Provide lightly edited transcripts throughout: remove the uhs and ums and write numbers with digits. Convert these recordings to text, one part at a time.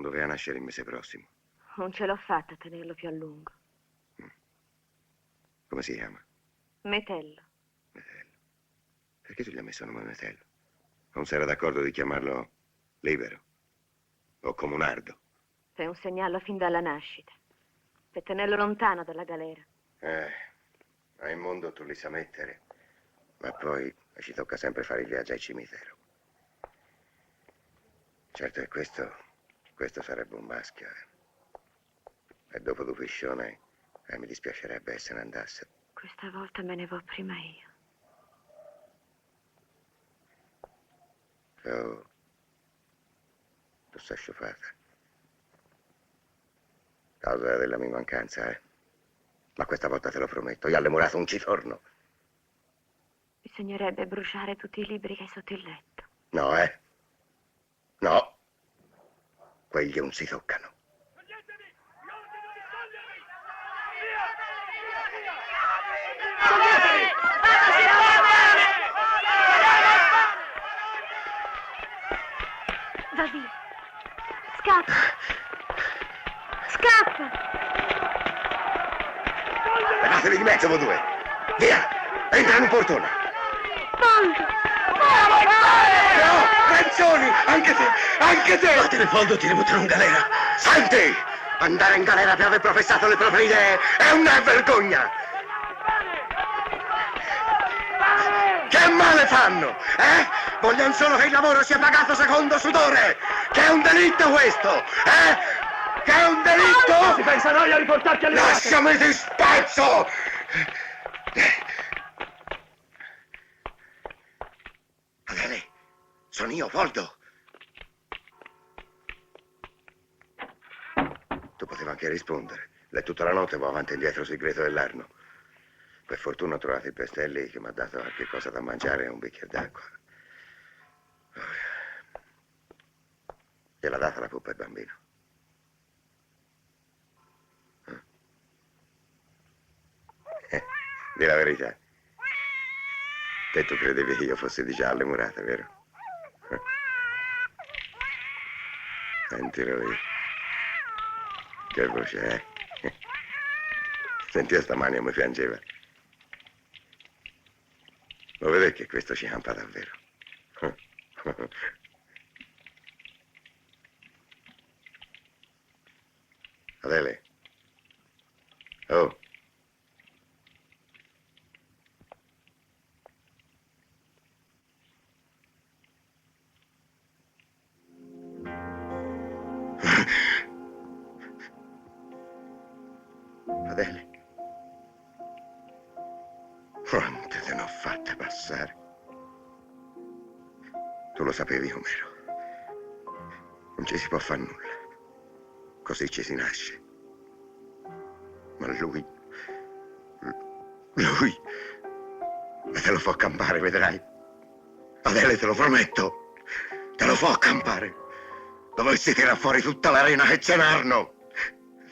non doveva nascere il mese prossimo. Non ce l'ho fatta a tenerlo più a lungo. Come si chiama? Metello. Metello. Perché tu gli hai messo il nome Metello? Non si era d'accordo di chiamarlo Libero? O Comunardo? Per un segnallo fin dalla nascita. Per tenerlo lontano dalla galera. Ma in mondo tu li sa mettere. Ma poi ci tocca sempre fare il viaggio al cimitero. Certo che questo sarebbe un maschio. E dopo due piscione, mi dispiacerebbe se ne andasse. Questa volta me ne vo' prima io. Tu sei sciupata. Causa della mia mancanza, Ma questa volta te lo prometto, io alle murato un citorno. Bisognerebbe bruciare tutti i libri che hai sotto il letto. No, No. Quelli non si toccano. Va via. Scappa. Scappa. Levatevi di mezzo voi due. Via. Entra in un portone. Poldo. No, canzoni. Anche te. Vattene, Poldo, ti ributtano in galera. Senti. Andare in galera per aver professato le proprie idee è una vergogna. Che male fanno, Vogliono solo che il lavoro sia pagato secondo sudore. Che è un delitto questo, Che è un delitto? Si pensa noi a riportarti alle Lasciami di spazzo! Adele, sono io, Poldo. Tu potevi anche rispondere. Lei tutta la notte va avanti e indietro sul segreto dell'Arno. Per fortuna ho trovato il Pestelli che mi ha dato qualche cosa da mangiare e un bicchiere d'acqua. Gliel'ha data la pupa al bambino. Di la verità. Te tu credevi che io fossi di già alle murate, vero? Sentilo lì. Che voce, Senti, stamani mi piangeva. Lo vedi che questo ci campa davvero? Adele? Oh. Adele? Quante te ne ho fatte passare? Tu lo sapevi com'ero. Non ci si può fare nulla. Così ci si nasce. Ma lui te lo fa campare, vedrai. Adele, te lo prometto. Te lo fa campare. Dovessi tirare fuori tutta l'arena che c'è in Arno.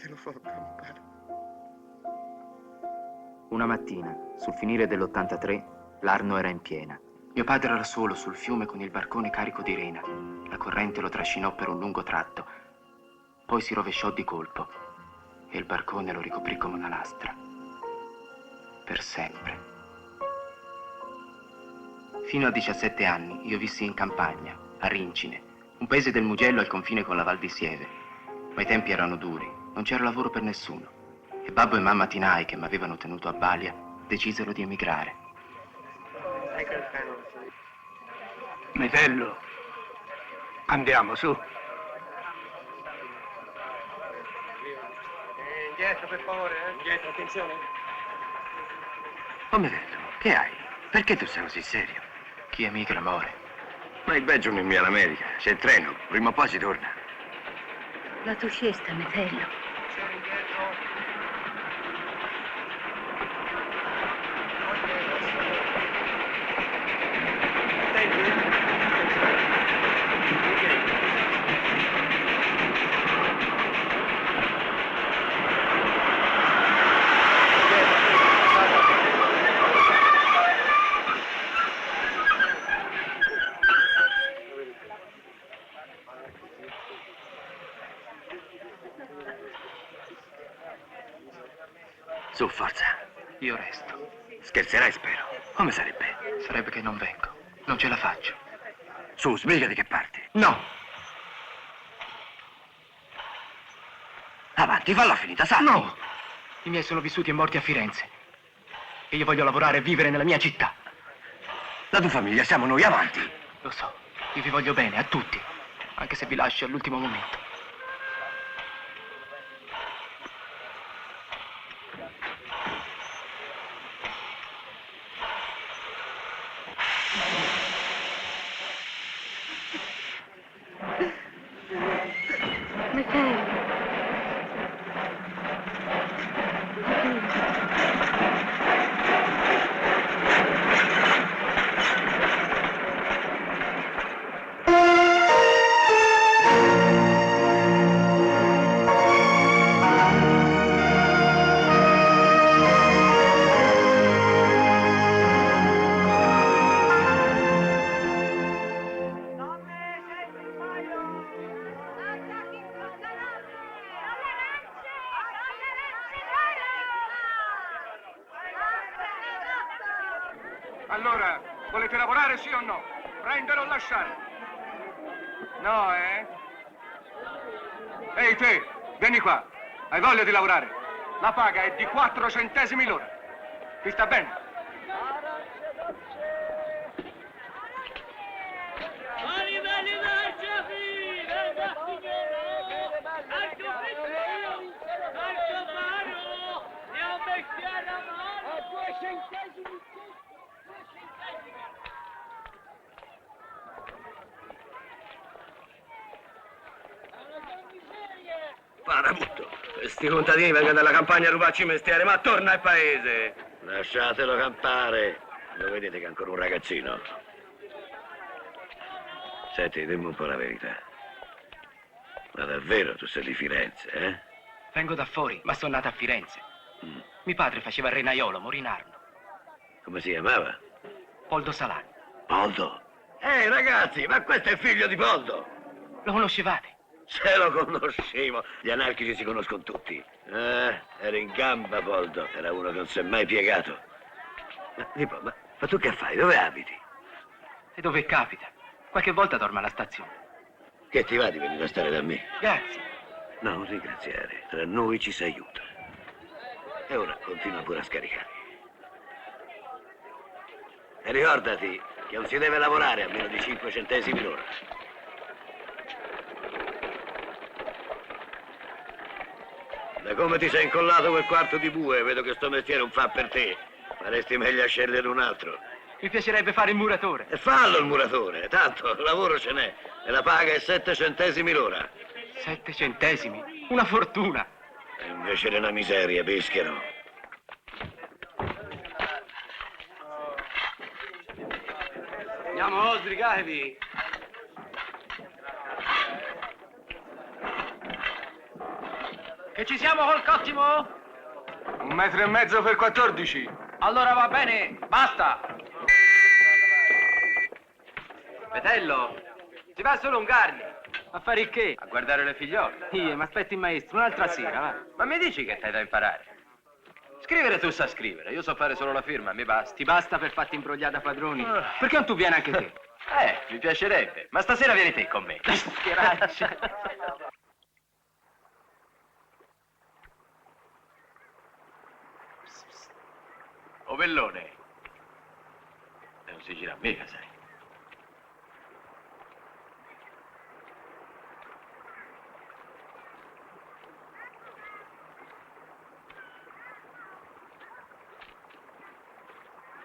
Te lo fa campare. Una mattina, sul finire dell'83, l'Arno era in piena. Mio padre era solo sul fiume con il barcone carico di rena. La corrente lo trascinò per un lungo tratto. Poi si rovesciò di colpo e il barcone lo ricoprì come una lastra. Per sempre. Fino a 17 anni io vissi in campagna, a Rincine, un paese del Mugello al confine con la Val di Sieve. Ma i tempi erano duri, non c'era lavoro per nessuno. E babbo e mamma Tinai, che mi avevano tenuto a Balia, decisero di emigrare. Metello, andiamo, su. Indietro, per favore, Indietro, attenzione. Oh, Metello, che hai? Perché tu sei così serio? Chi emigra muore. Ma il Belgio non è mica l'America. C'è il treno, prima o poi si torna. La tua cesta, Metello. Su, forza. Io resto. Scherzerai, spero. Come sarebbe? Sarebbe che non vengo. Non ce la faccio. Su, sbrigati che parti. No! Avanti, falla finita, sa. No! I miei sono vissuti e morti a Firenze. E io voglio lavorare e vivere nella mia città. La tua famiglia siamo noi, avanti. Lo so, io vi voglio bene, a tutti. Anche se vi lascio all'ultimo momento. Metello. Allora, volete lavorare sì o no? Prendere o lasciare? No, eh? Ehi te, vieni qua. Hai voglia di lavorare? La paga è di 4 centesimi l'ora. Ti sta bene? Parabutto. Questi contadini vengono dalla campagna a rubarci mestiere, ma torna al paese. Lasciatelo campare. Lo vedete che è ancora un ragazzino. Senti, dimmi un po' la verità. Ma davvero tu sei di Firenze, eh? Vengo da fuori, ma sono nato a Firenze. Mio padre faceva il renaiolo, morì in Arno. Come si chiamava? Poldo Salani. Poldo. Ragazzi, ma questo è figlio di Poldo. Lo conoscevate? Se lo conoscevo. Gli anarchici si conoscono tutti. Era in gamba, Poldo. Era uno che non si è mai piegato. Ma tu che fai? Dove abiti? E dove capita? Qualche volta dormo alla stazione. Che ti va di venire a stare da me? Grazie. No, non ringraziare. Tra noi ci si aiuta. E ora continua pure a scaricare. E ricordati che non si deve lavorare a meno di 5 centesimi l'ora. Da come ti sei incollato quel quarto di bue, vedo che sto mestiere non fa per te. Faresti meglio a scegliere un altro. Mi piacerebbe fare il muratore. E fallo il muratore, tanto lavoro ce n'è. E la paga è 7 centesimi l'ora. 7 centesimi? Una fortuna. E invece è una miseria, peschero. Andiamo, sbrigatevi. Che ci siamo col cottimo? 1,5 metri per 14. Allora va bene, basta. Metello, ci va solo un Garni. A fare il che? A guardare le figliole. Io, mi aspetti il maestro, un'altra sera, va. Ma mi dici che t'hai da imparare? Scrivere tu sa scrivere, io so fare solo la firma, mi basta. Ti basta per farti imbrogliare da padroni? Perché non tu vieni anche te? Mi piacerebbe, ma stasera vieni te con me. Schieraccia. Ovellone. Non si gira mica, sai.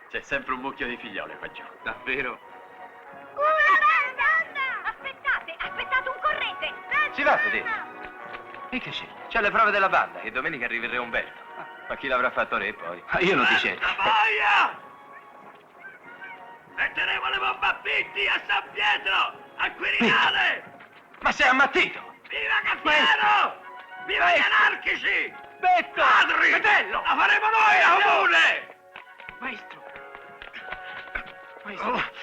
C'è sempre un mucchio di figliole qua giù. Davvero? Aspettate un corrente! Si va a vedere. E che c'è? C'è le prove della banda e domenica arriva il Re Umberto. Ma chi l'avrà fatto re poi? Ma io non ti cerco. Boia! Metteremo le bombe a Pitti, a San Pietro, a Quirinale! Ma sei ammattito? Viva Caffiero! Viva gli anarchici! Betto! Padri! Fratello! La faremo noi a comune! Maestro!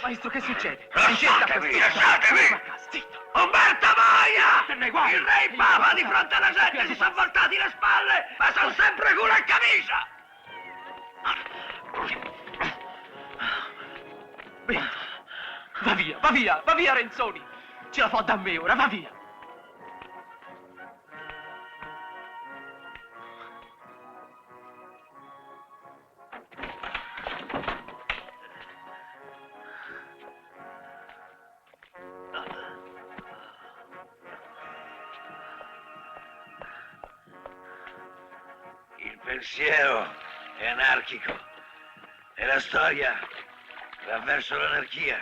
Maestro, che succede? Lasciatemi, lasciatemi! Zitto! Umberto Boia! Te ne guardi! Il re Papa di fronte alla gente si sono voltati le spalle, ma sono sempre culo e camicia! Betto, va via Renzoni! Ce la fa da me ora, va via! Il pensiero è anarchico e la storia va verso l'anarchia,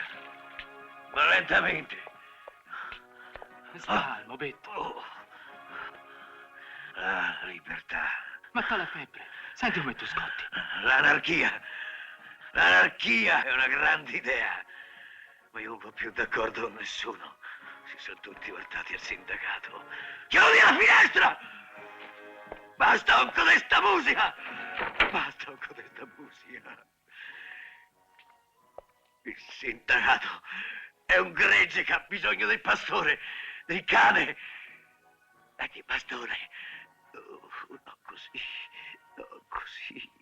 ma lentamente. Calmo, Betto. Oh. La libertà. Ma fa la febbre. Senti come tu scotti. L'anarchia. L'anarchia è una grande idea. Ma io non sono più d'accordo con nessuno. Si sono tutti voltati al sindacato. Chiudi la finestra! Basta con questa musica! Basta con questa musica. Il sindacato è un gregge che ha bisogno del pastore, del cane e di pastore. No, così, no, così.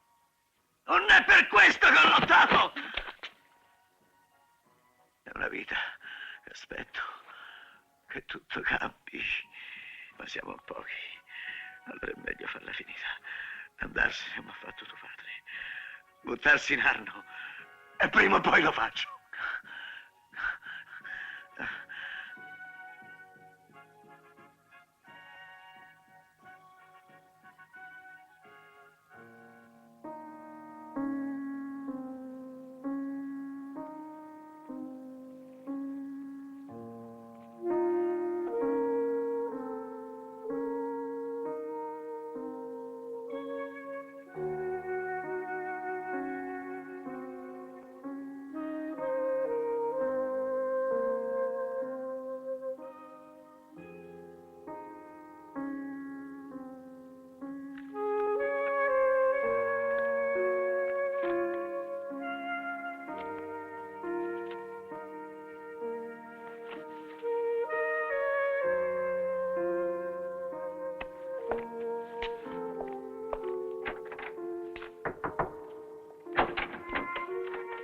Non è per questo che ho lottato! È una vita che aspetto che tutto cambi, ma siamo in pochi. Allora è meglio farla finita. Andarsene come ha fatto tuo padre. Buttarsi in Arno. E prima o poi lo faccio.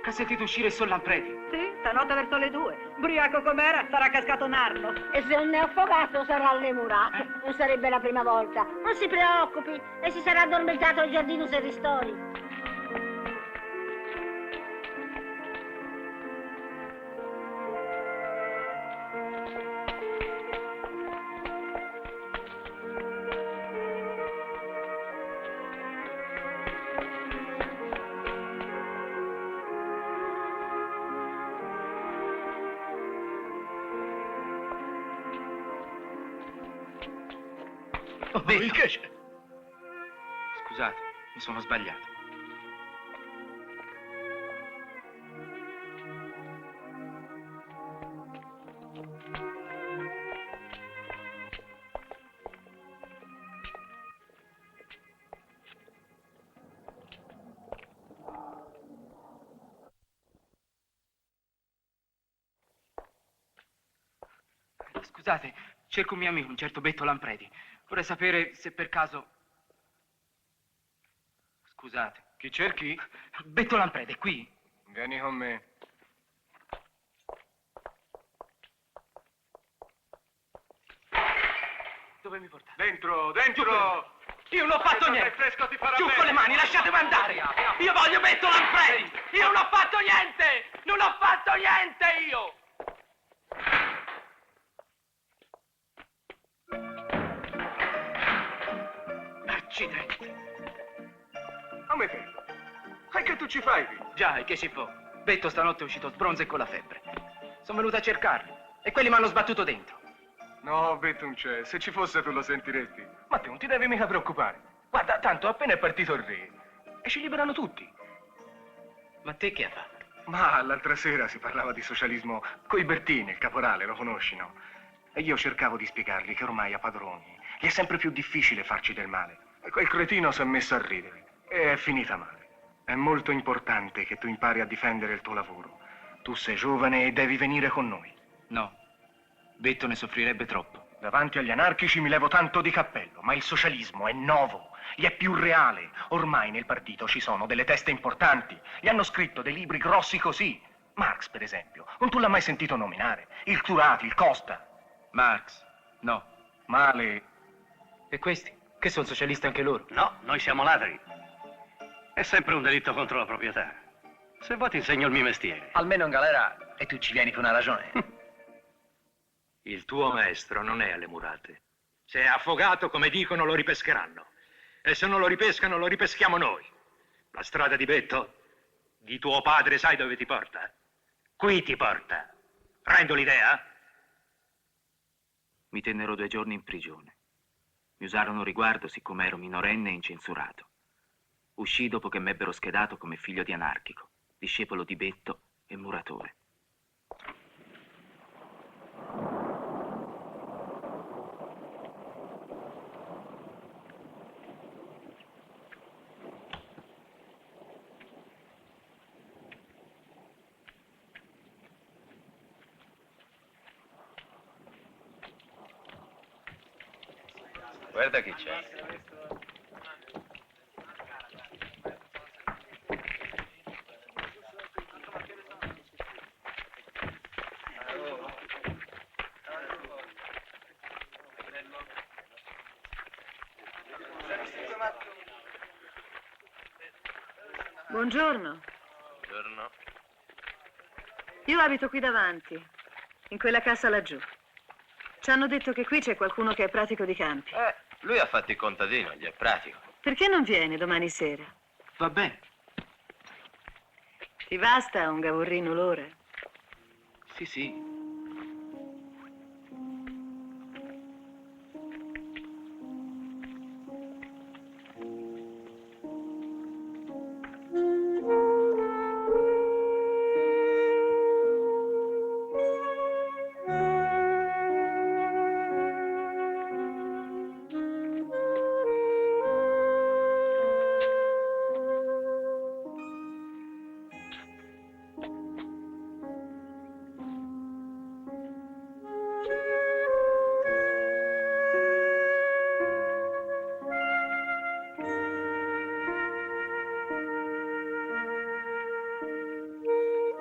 Che ha sentito uscire il Lampredi? Sì, stanotte verso le 2. Briaco com'era, sarà cascato Narno. E se non è affogato sarà alle murate. Non sarebbe la prima volta. Non si preoccupi, e si sarà addormentato al giardino Serristori. Betto. Che c'è? Scusate, mi sono sbagliato. Scusate, cerco un mio amico, un certo Betto Lampredi. Vorrei sapere se per caso... Scusate. Chi cerchi? Betto Lampredi, è qui? Vieni con me. Dove mi portate? Dentro, dentro! Io non ho fatto niente! Fresco ti farà Giù bene. con le mani, lasciatemi andare! Io voglio Betto Lampredi! Io non ho fatto niente! Non ho fatto niente io! Accidenti! Come te? E che tu ci fai qui? Già, e che si fa? Betto stanotte è uscito sbronzo e con la febbre. Sono venuto a cercarli e quelli mi hanno sbattuto dentro. No, Betto non c'è. Se ci fosse tu lo sentiresti. Ma te non ti devi mica preoccupare. Guarda, tanto appena è partito il re e ci liberano tutti. Ma te che hai fatto? Ma l'altra sera si parlava di socialismo coi Bertini, il caporale, lo conosci, no? E io cercavo di spiegargli che ormai a padroni gli è sempre più difficile farci del male. E quel cretino si è messo a ridere e è finita male. È molto importante che tu impari a difendere il tuo lavoro. Tu sei giovane e devi venire con noi. No, Betto ne soffrirebbe troppo. Davanti agli anarchici mi levo tanto di cappello, ma il socialismo è nuovo Gli è più reale. Ormai nel partito ci sono delle teste importanti. Gli hanno scritto dei libri grossi così. Marx, per esempio. Non tu l'hai mai sentito nominare? Il Turati, il Costa. Marx, no. Male. E questi? Che sono socialisti anche loro? No, noi siamo ladri. È sempre un delitto contro la proprietà. Se vuoi ti insegno il mio mestiere. Almeno in galera e tu ci vieni per una ragione. Il tuo maestro non è alle murate. Se è affogato, come dicono, lo ripescheranno. E se non lo ripescano, lo ripeschiamo noi. La strada di Betto, di tuo padre, sai dove ti porta? Qui ti porta. Rendo l'idea? Mi tennero 2 giorni in prigione. Mi usarono riguardo siccome ero minorenne e incensurato. Uscì dopo che m'ebbero schedato come figlio di anarchico, discepolo di Betto e muratore. Guarda chi c'è. Buongiorno. Buongiorno. Io abito qui davanti, in quella cassa laggiù. Ci hanno detto che qui c'è qualcuno che è pratico di campi. Lui ha fatto il contadino, gli è pratico. Perché non viene domani sera? Va bene. Ti basta un gavorrino l'ora? Sì, sì.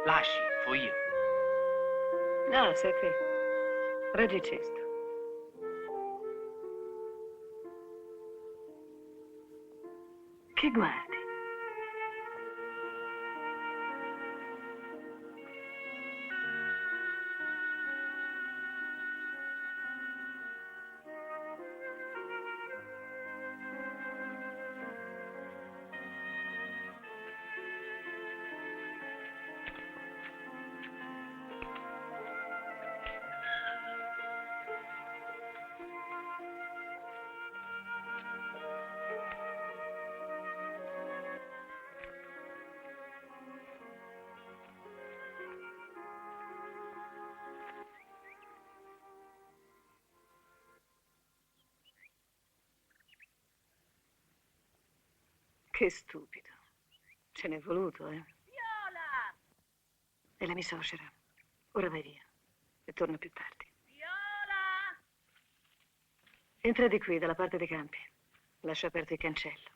Lasci, fo io. No, sei qui. Reggi cesto. Che guardi? Che stupido. Ce n'è voluto, eh? Viola! È la mia suocera. Ora vai via. E torna più tardi. Viola! Entra di qui, dalla parte dei campi. Lascia aperto il cancello.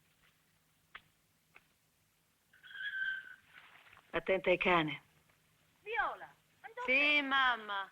Attenta ai cani. Viola! Sì, mamma.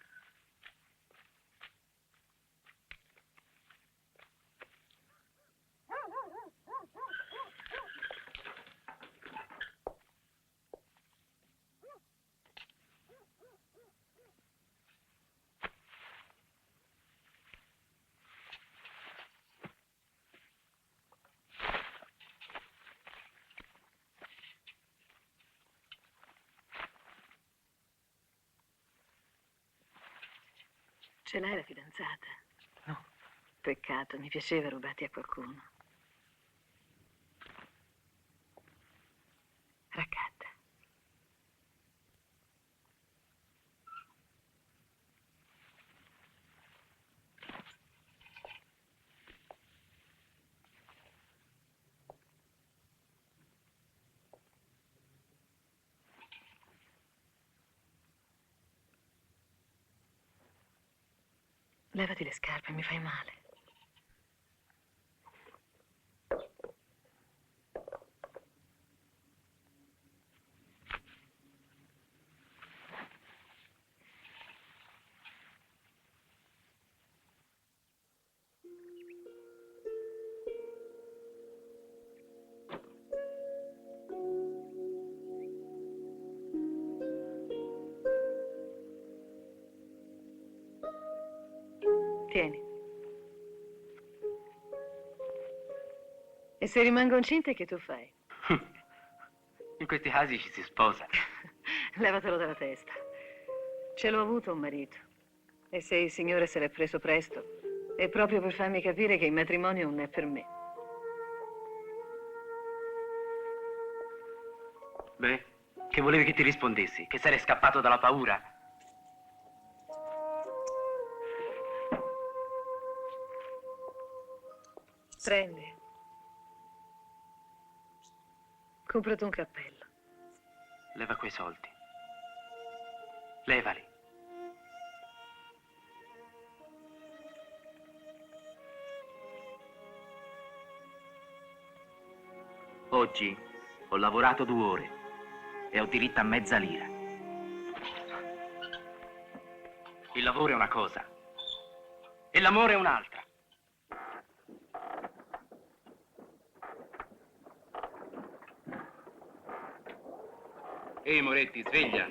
Ce l'hai la fidanzata? No. Peccato, mi piaceva rubarti a qualcuno. Raccatta. Levati le scarpe, mi fai male. Tieni. E se rimango incinta, che tu fai? In questi casi ci si sposa. Levatelo dalla testa. Ce l'ho avuto un marito. E se il Signore se l'è preso presto, è proprio per farmi capire che il matrimonio non è per me. Beh, che volevi che ti rispondessi? Che sarei scappato dalla paura? Prendi. Comprati un cappello. Leva quei soldi. Levali. Oggi ho lavorato 2 ore e ho diritto a mezza lira. Il lavoro è una cosa e l'amore è un'altra. Ehi Moretti, sveglia.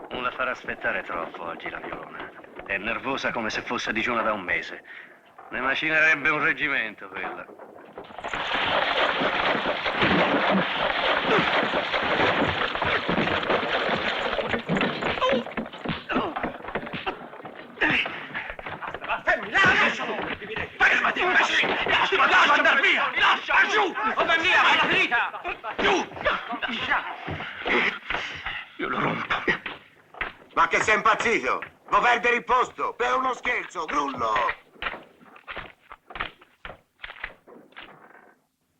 Non la farà aspettare troppo oggi la Violona. È nervosa come se fosse a digiuna da un mese. Ne macinerebbe un reggimento quella. Lascia andare via! Lascia! Giù! Come via! Vai la finita! Giù! Io lo rompo. Ma che sei impazzito? Vuoi perdere il posto? Per uno scherzo, grullo!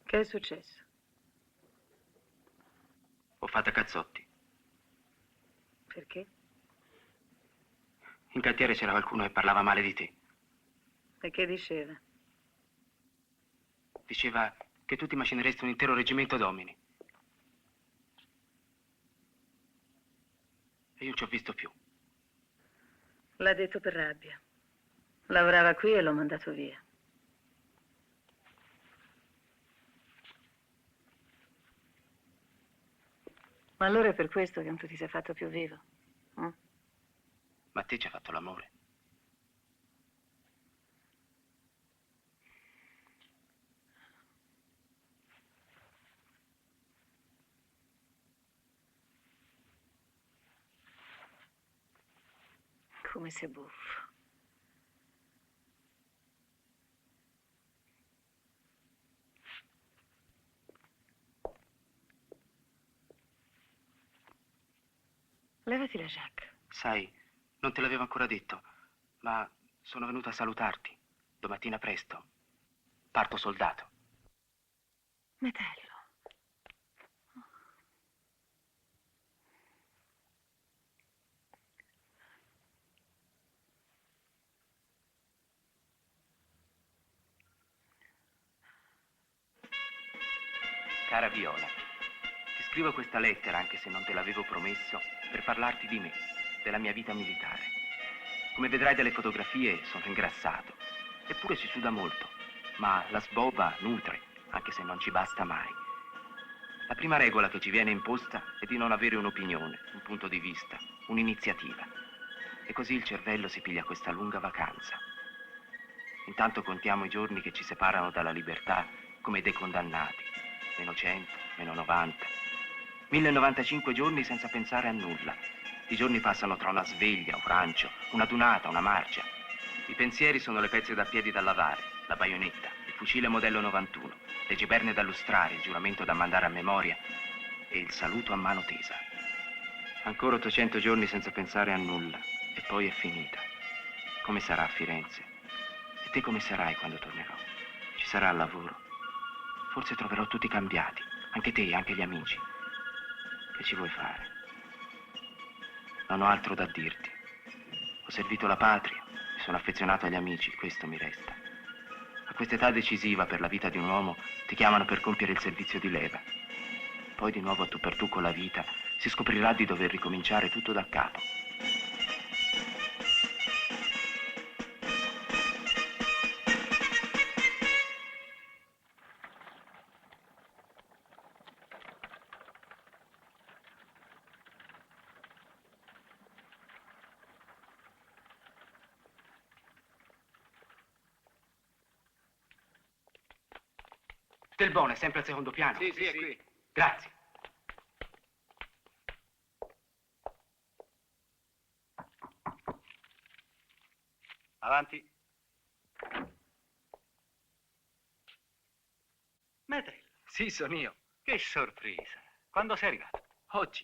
Che è successo? Ho fatto cazzotti. Perché? In cantiere c'era qualcuno che parlava male di te. E che diceva? Diceva che tu ti macineresti un intero reggimento d'uomini. E io non ci ho visto più. L'ha detto per rabbia. Lavorava qui e l'ho mandato via. Ma allora è per questo che non ti sei fatto più vivo? Ma te ci hai fatto l'amore. Come sei buffo. Levati la giacca. Sai, non te l'avevo ancora detto, ma sono venuta a salutarti. Domattina presto. Parto soldato. Metello. Cara Viola, ti scrivo questa lettera, anche se non te l'avevo promesso, per parlarti di me, della mia vita militare. Come vedrai dalle fotografie, sono ingrassato. Eppure si suda molto, ma la sboba nutre, anche se non ci basta mai. La prima regola che ci viene imposta è di non avere un'opinione, un punto di vista, un'iniziativa. E così il cervello si piglia questa lunga vacanza. Intanto contiamo i giorni che ci separano dalla libertà come dei condannati. -100, -90. 1095 giorni senza pensare a nulla. I giorni passano tra una sveglia, un prancio, una dunata, una marcia. I pensieri sono le pezze da piedi da lavare, la baionetta, il fucile modello 91, le giberne da lustrare, il giuramento da mandare a memoria e il saluto a mano tesa. Ancora 800 giorni senza pensare a nulla e poi è finita. Come sarà a Firenze? E te come sarai quando tornerò? Ci sarà il lavoro? Forse troverò tutti cambiati, anche te e anche gli amici. Che ci vuoi fare? Non ho altro da dirti. Ho servito la patria, mi sono affezionato agli amici, questo mi resta. A quest'età decisiva per la vita di un uomo ti chiamano per compiere il servizio di leva. Poi di nuovo a tu per tu con la vita si scoprirà di dover ricominciare tutto da capo. Del Bone, sempre al secondo piano? Sì, è qui. Grazie. Avanti. Metello. Sì, sono io. Che sorpresa. Quando sei arrivato? Oggi.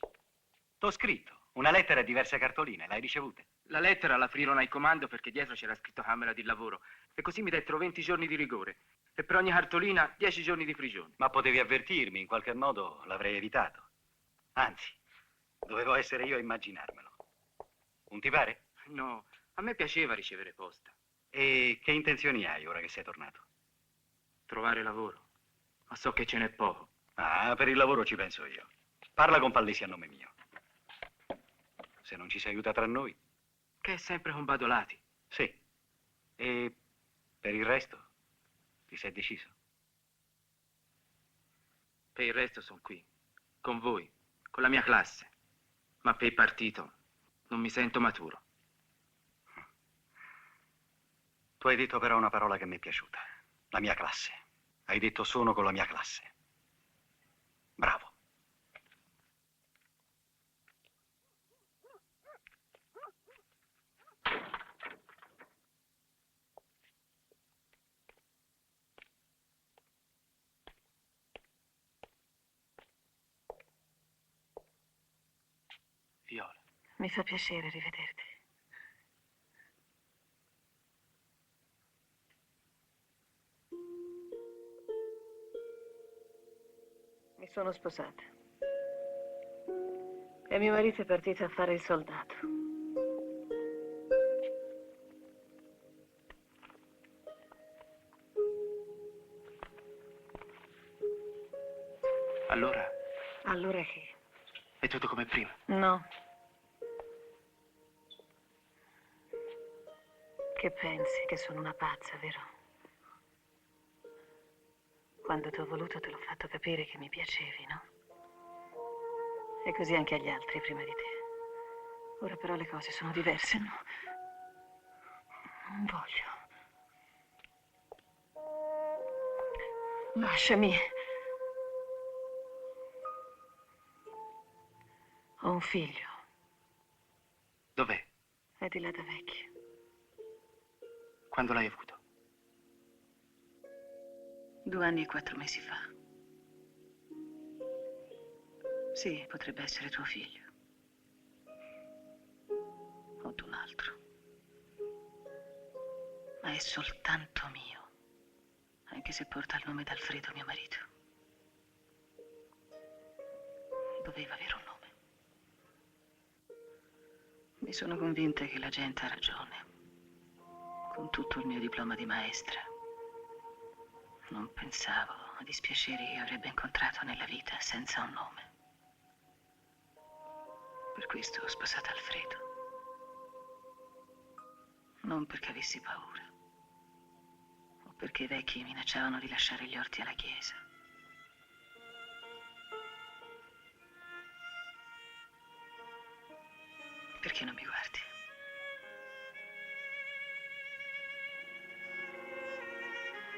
T'ho scritto una lettera e diverse cartoline. L'hai ricevute? La lettera l'aprirono ai comando perché dietro c'era scritto Camera di lavoro. E così mi dettero 20 giorni di rigore. E per ogni cartolina 10 giorni di prigione. Ma potevi avvertirmi, in qualche modo l'avrei evitato. Anzi, dovevo essere io a immaginarmelo. Non ti pare? No, a me piaceva ricevere posta. E che intenzioni hai ora che sei tornato? Trovare lavoro. Ma so che ce n'è poco. Ah, per il lavoro ci penso io. Parla con Pallesi a nome mio. Se non ci si aiuta tra noi. Che è sempre con Badolati. Sì. E per il resto ti sei deciso? Per il resto sono qui. Con voi. Con la mia classe. Ma per il partito non mi sento maturo. Tu hai detto però una parola che mi è piaciuta. La mia classe. Hai detto sono con la mia classe. Bravo. Viola. Mi fa piacere rivederti. Mi sono sposata. E mio marito è partito a fare il soldato. Allora Allora che? è tutto come prima. No. Che pensi che sono una pazza, vero? Quando ti ho voluto te l'ho fatto capire che mi piacevi, no? E così anche agli altri prima di te. Ora però le cose sono diverse, no? Non voglio. Lasciami. Ho un figlio. Dov'è? È di là da vecchio. Quando l'hai avuto? 2 anni e 4 mesi fa. Sì, potrebbe essere tuo figlio. O d'un altro. Ma è soltanto mio. Anche se porta il nome d'Alfredo, mio marito. Doveva avere un nome. Mi sono convinta che la gente ha ragione. Con tutto il mio diploma di maestra. Non pensavo a dispiaceri che avrebbe incontrato nella vita senza un nome. Per questo ho sposato Alfredo. Non perché avessi paura. O perché i vecchi minacciavano di lasciare gli orti alla chiesa. Perché non mi guardi?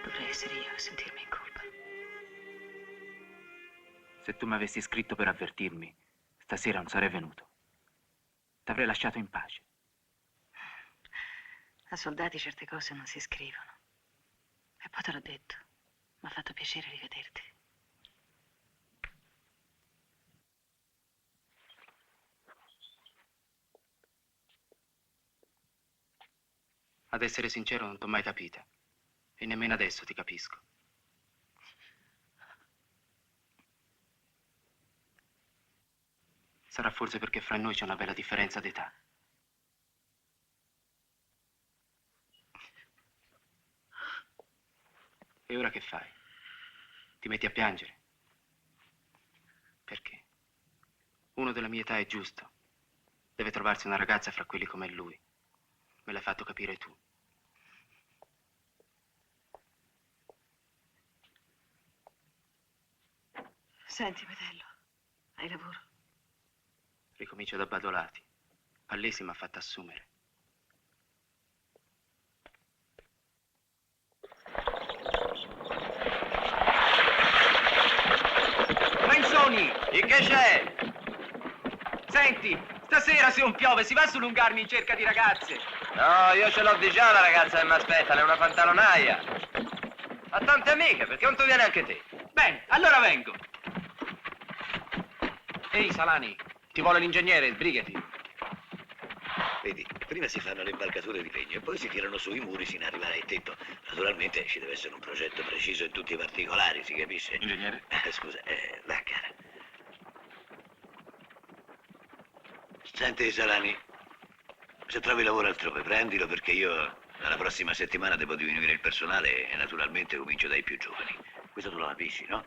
Dovrei essere io a sentirmi in colpa. Se tu mi avessi scritto per avvertirmi, stasera non sarei venuto. T'avrei lasciato in pace. A soldati certe cose non si scrivono. E poi te l'ho detto. Mi ha fatto piacere rivederti. Ad essere sincero, non t'ho mai capita. E nemmeno adesso ti capisco. Sarà forse perché fra noi c'è una bella differenza d'età. E ora che fai? Ti metti a piangere? Perché? Uno della mia età è giusto. Deve trovarsi una ragazza fra quelli come lui. Me l'hai fatto capire tu. Senti, Metello, hai lavoro? Ricomincio da Badolati. Pallesi mi ha fatto assumere. E che c'è? Senti, stasera se non piove si va su Lungarmi in cerca di ragazze. No, io ce l'ho di già una ragazza che mi aspetta, lei è una pantalonaia. Ha tante amiche, perché non tu vieni anche te? Bene, allora vengo. Ehi, Salani, ti vuole l'ingegnere, sbrigati. Vedi, prima si fanno le imbalcature di legno e poi si tirano su i muri sino ad arrivare al tetto. Naturalmente ci deve essere un progetto preciso in tutti i particolari, si capisce? Ingegnere? Scusa, va cara. Senti, Salani, se trovi lavoro altrove, prendilo perché io dalla prossima settimana devo diminuire il personale e naturalmente comincio dai più giovani. Questo tu lo capisci, no?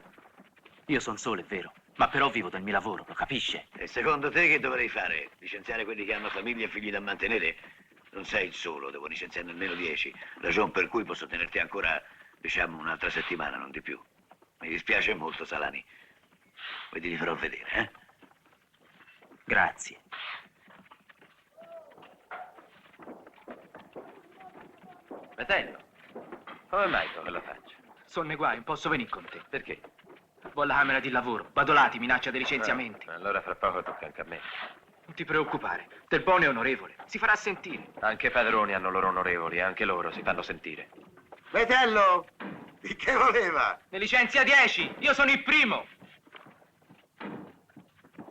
Io sono solo, è vero, ma però vivo del mio lavoro, lo capisce? E secondo te che dovrei fare? Licenziare quelli che hanno famiglia e figli da mantenere? Non sei il solo, devo licenziarne almeno 10. Ragion per cui posso tenerti ancora, diciamo, un'altra settimana, non di più. Mi dispiace molto, Salani. Poi ti farò vedere, eh? Grazie. Fratello, come mai con quella faccia? Sono nei guai, non posso venire con te. Perché? Vado alla camera di lavoro, Badolati minaccia dei licenziamenti. Allora fra poco tocca anche a me. Non ti preoccupare, Del Bono è onorevole, si farà sentire. Anche i padroni hanno loro onorevoli, anche loro si fanno sentire. Metello, di che voleva? Ne licenzia 10, io sono il primo.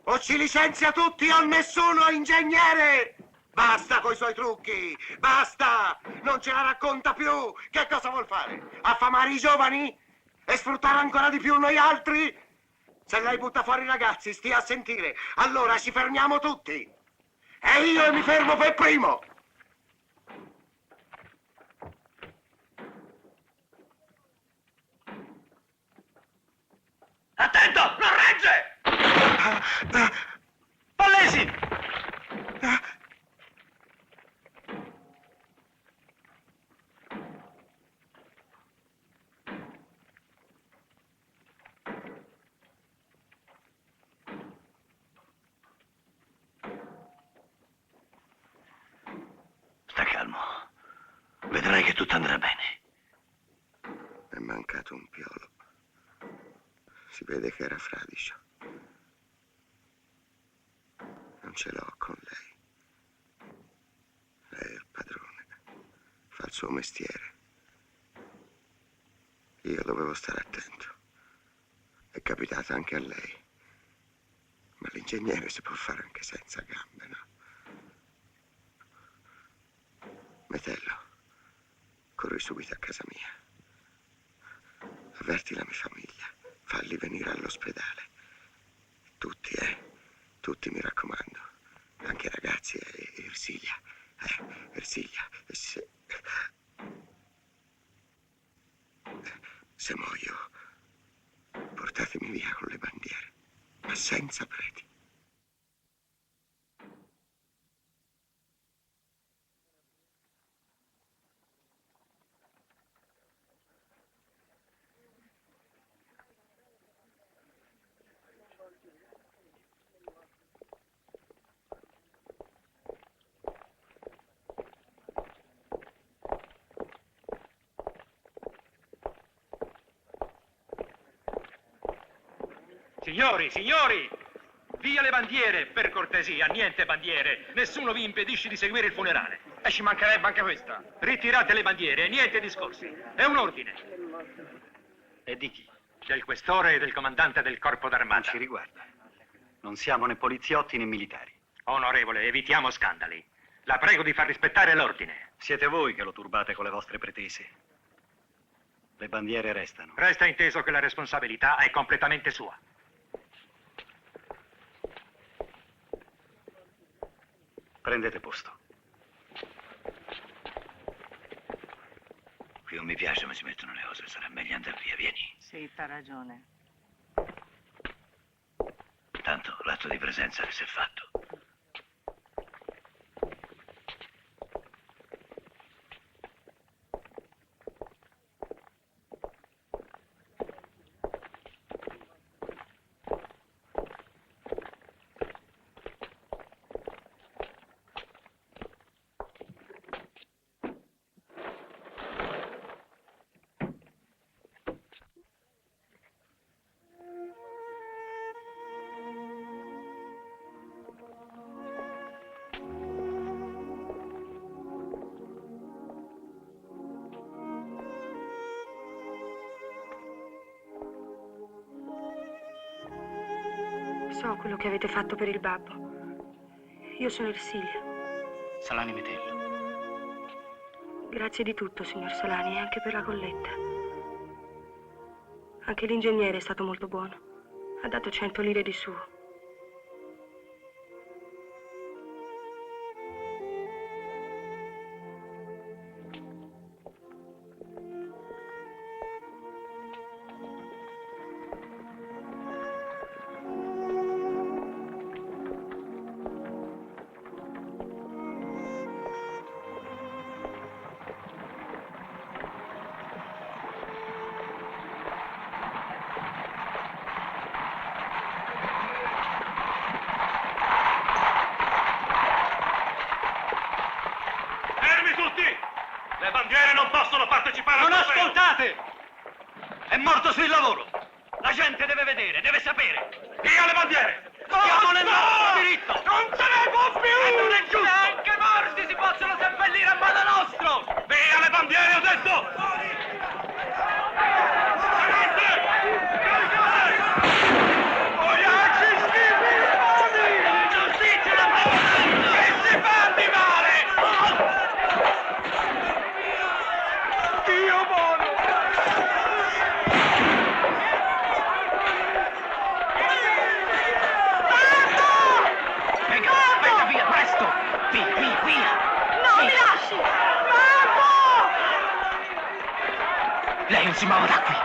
O ci licenzia tutti o nessuno, ingegnere! Basta coi suoi trucchi, basta! Non ce la racconta più! Che cosa vuol fare? Affamare i giovani? E sfruttare ancora di più noi altri? Se lei butta fuori i ragazzi, stia a sentire, allora ci fermiamo tutti! E io mi fermo per primo! Attento, non regge! Pallesi! Sta calmo. Vedrai che tutto andrà bene. È mancato un piolo. Si vede che era fradicio. Non ce l'ho con lei. Lei è il padrone. Fa il suo mestiere. Io dovevo stare attento. È capitata anche a lei. Ma l'ingegnere si può fare anche senza gambe, no? Metello, corri subito a casa mia. Avverti la mia famiglia. Falli venire all'ospedale. Tutti, tutti, mi raccomando. Anche i ragazzi e Ersilia. Ersilia. Se muoio, portatemi via con le bandiere, ma senza preti. Signori! Via le bandiere, per cortesia, niente bandiere. Nessuno vi impedisce di seguire il funerale. E ci mancherebbe anche questa. Ritirate le bandiere e niente discorsi. È un ordine. E di chi? Del questore e del comandante del corpo Non d'armata. ci riguarda. Non siamo né poliziotti né militari. Onorevole, evitiamo scandali. La prego di far rispettare l'ordine. Siete voi che lo turbate con le vostre pretese. Le bandiere restano. Resta inteso che la responsabilità è completamente sua. Prendete posto. Qui non mi piace come si mettono le cose, sarà meglio andare via, vieni. Sì, t'ha ragione. Tanto l'atto di presenza si è fatto. so quello che avete fatto per il babbo. Io sono Ersilia. Salani Metello. Grazie di tutto, signor Salani, e anche per la colletta. Anche l'ingegnere è stato molto buono. Ha dato 100 lire di suo. Le bandiere non possono partecipare Non al trofeo! ascoltate! È morto sul lavoro! La gente deve vedere, deve sapere! Via le bandiere! Siamo nel nostro diritto! Non se ne può più! E non è giusto! Neanche morti si possono seppellire a modo nostro! Via le bandiere, ho detto! Giustizia da parte! Che si fa di male! Dio buono! Venga, venga via, presto! Via, via, via! No, mi lasci! Mamma! Lei non si muova da qui!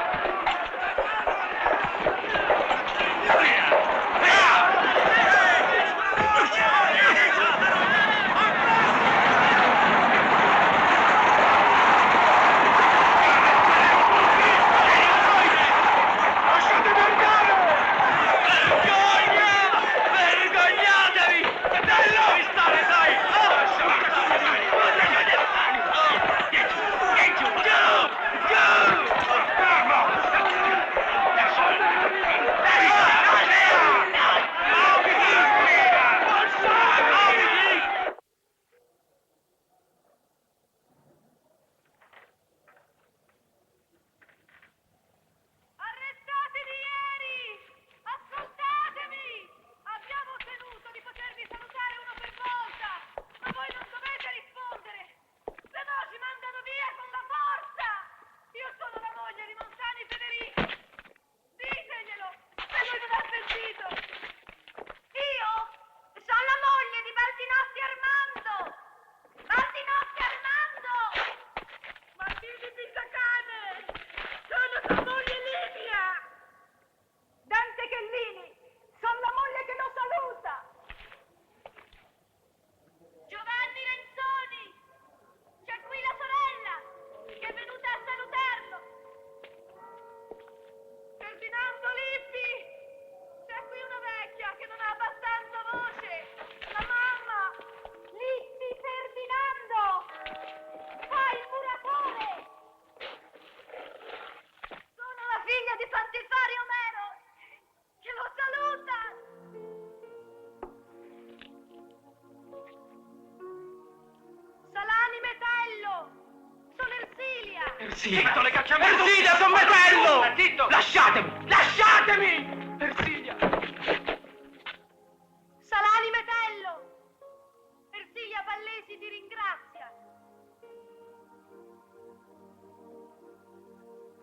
Vergognatevi! Devi stare, sai! Arrestatevi ieri! Ascoltatemi! Abbiamo ottenuto di potervi salutare uno per volta, ma voi non dovete rispondere, se no ci mandano via con la forza! Io sono la moglie di Montani Federico! Diteglielo, se lui non ha sentito! Io sono la moglie di Baldinotti Armando! Baldinotti Armando! Martini Pisacane! Sono tua moglie Livia! Dante Chellini! Sono la moglie che lo saluta! Giovanni Renzoni! C'è qui la sorella che è venuta a salutarlo! Ferdinando Lippi! C'è qui una vecchia che non ha abbastanza voce! La mamma! Lippi Ferdinando! Fai il muratore! Sono la figlia di Pantifari Omero che lo saluta! Salani Metello! Sono Ersilia! Zitto, le cacciamo! Ersilia, son Metello! Zitto! Lasciatemi! Lasciatemi! Ersilia! Salani Metello! Ersilia Pallesi ti ringrazia!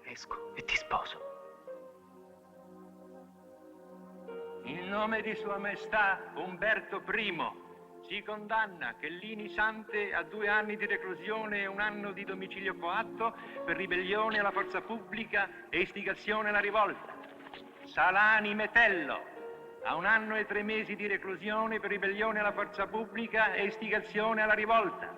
Esco e ti sposo. In nome di Sua Maestà Umberto I si condanna Chellini Sante a 2 anni di reclusione e 1 anno di domicilio coatto per ribellione alla forza pubblica e istigazione alla rivolta. Salani Metello a 1 anno e 3 mesi di reclusione per ribellione alla forza pubblica e istigazione alla rivolta.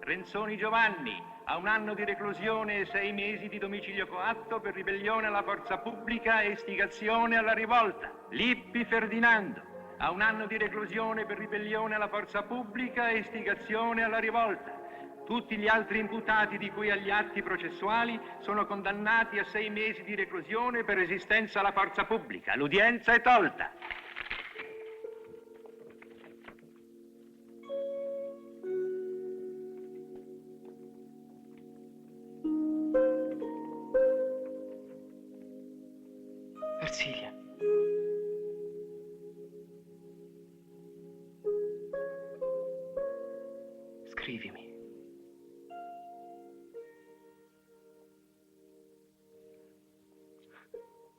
Renzoni Giovanni a 1 anno di reclusione e 6 mesi di domicilio coatto per ribellione alla forza pubblica e istigazione alla rivolta. Lippi Ferdinando a 1 anno di reclusione per ribellione alla forza pubblica e istigazione alla rivolta. Tutti gli altri imputati di cui agli atti processuali sono condannati a 6 mesi di reclusione per resistenza alla forza pubblica. L'udienza è tolta. Ersilia. Scrivimi.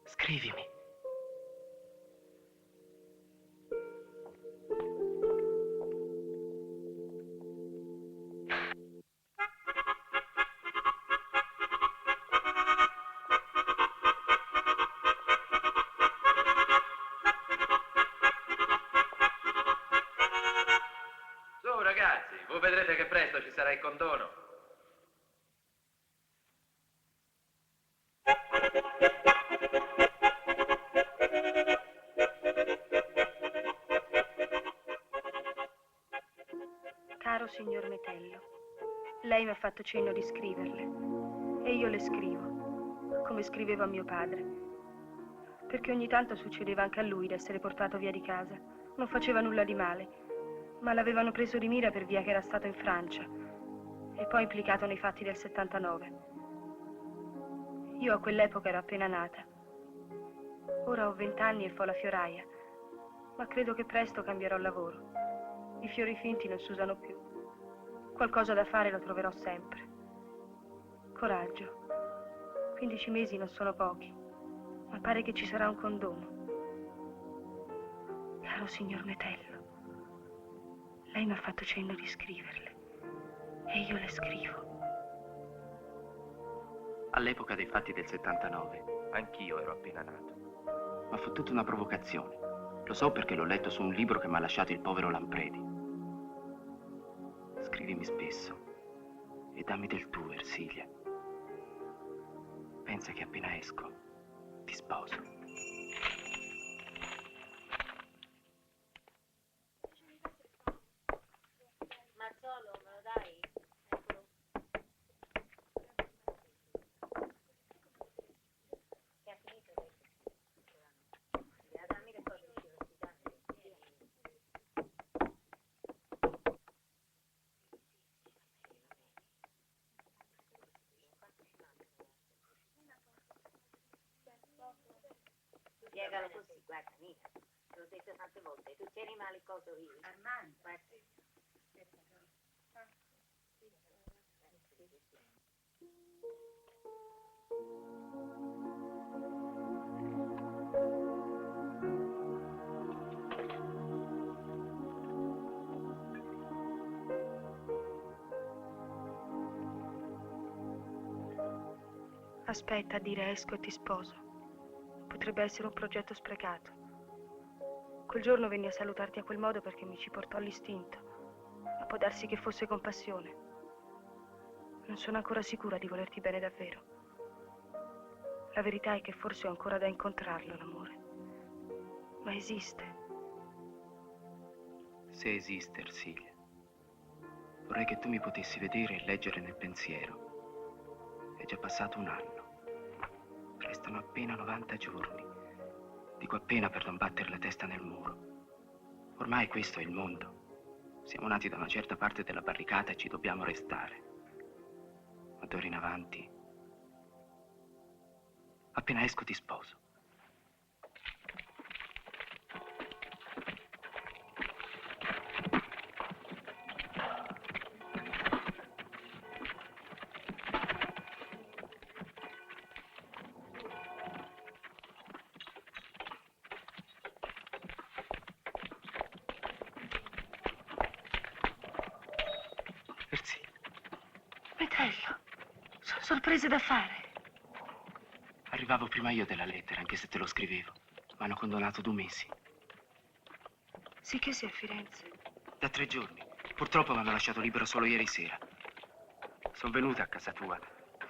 Scrivimi. Su ragazzi, voi vedrete che presto ci sarà il condono. Caro signor Metello, lei mi ha fatto cenno di scriverle e io le scrivo, come scrivevo a mio padre, perché ogni tanto succedeva anche a lui d'essere portato via di casa. Non faceva nulla di male, ma l'avevano preso di mira per via che era stato in Francia e poi implicato nei fatti del 79. Io a quell'epoca ero appena nata. Ora ho 20 anni e fo la fioraia, ma credo che presto cambierò lavoro. I fiori finti non si usano più. Qualcosa da fare lo troverò sempre. Coraggio. 15 mesi non sono pochi, ma pare che ci sarà un condono. Caro signor Metello, lei mi ha fatto cenno di scriverle e io le scrivo. All'epoca dei fatti del 79, anch'io ero appena nato. Ma fu tutta una provocazione. Lo so perché l'ho letto su un libro che mi ha lasciato il povero Lampredi. Scrivimi spesso e dammi del tuo, Ersilia. Pensa che appena esco ti sposo. Mazzolo, me lo dai? Che ha finito? Dammi le cose di università. Spiegalo così, guarda, Nina, te l'ho detto tante volte, tu tieni male il coso io. Armando, guarda. Aspetta a dire esco e ti sposo. Potrebbe essere un progetto sprecato. Quel giorno venni a salutarti a quel modo perché mi ci portò l'istinto, ma può darsi che fosse compassione. Non sono ancora sicura di volerti bene davvero. La verità è che forse ho ancora da incontrarlo, l'amore. Ma esiste. Se esiste, Ersilia, vorrei che tu mi potessi vedere e leggere nel pensiero. È già passato un anno. Restano appena 90 giorni. Dico appena per non battere la testa nel muro. Ormai questo è il mondo. Siamo nati da una certa parte della barricata e ci dobbiamo restare. Ma d'ora in avanti, appena esco ti sposo. Ersilia. Metello, sono sorprese da fare. Arrivavo prima io della lettera, anche se te lo scrivevo. Mi hanno condonato 2 mesi. Sì che sei a Firenze. Da 3 giorni. Purtroppo mi hanno lasciato libero solo ieri sera. Sono venuta a casa tua,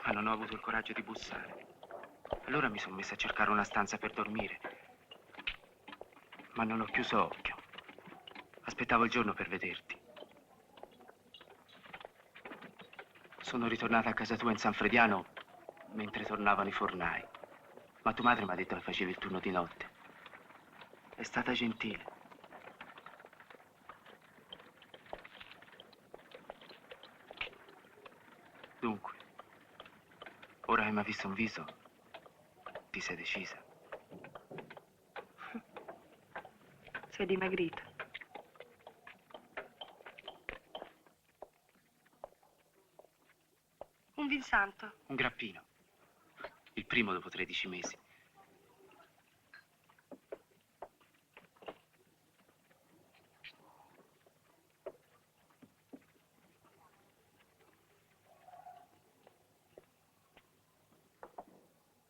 ma non ho avuto il coraggio di bussare. Allora mi sono messa a cercare una stanza per dormire. Ma non ho chiuso occhio. Aspettavo il giorno per vederti. Sono ritornata a casa tua in San Frediano mentre tornavano i fornai. Ma tua madre mi ha detto che facevi il turno di notte. È stata gentile. Dunque, ora che mi ha visto un viso, ti sei decisa? Sei dimagrita. Un vinsanto. Un grappino. Il primo dopo 13 mesi.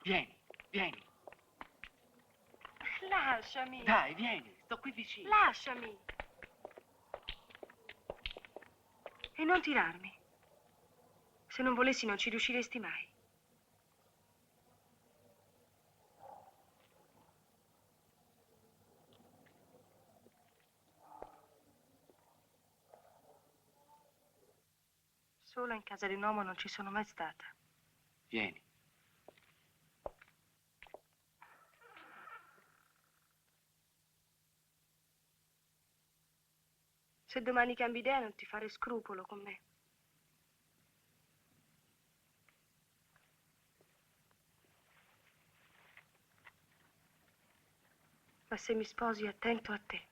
Vieni, vieni. Lasciami. Dai, vieni, sto qui vicino. Lasciami. E non tirarmi. Se non volessi non ci riusciresti mai. Sola in casa di un uomo non ci sono mai stata. Vieni. Se domani cambi idea non ti fare scrupolo con me. Ma se mi sposi, attento a te.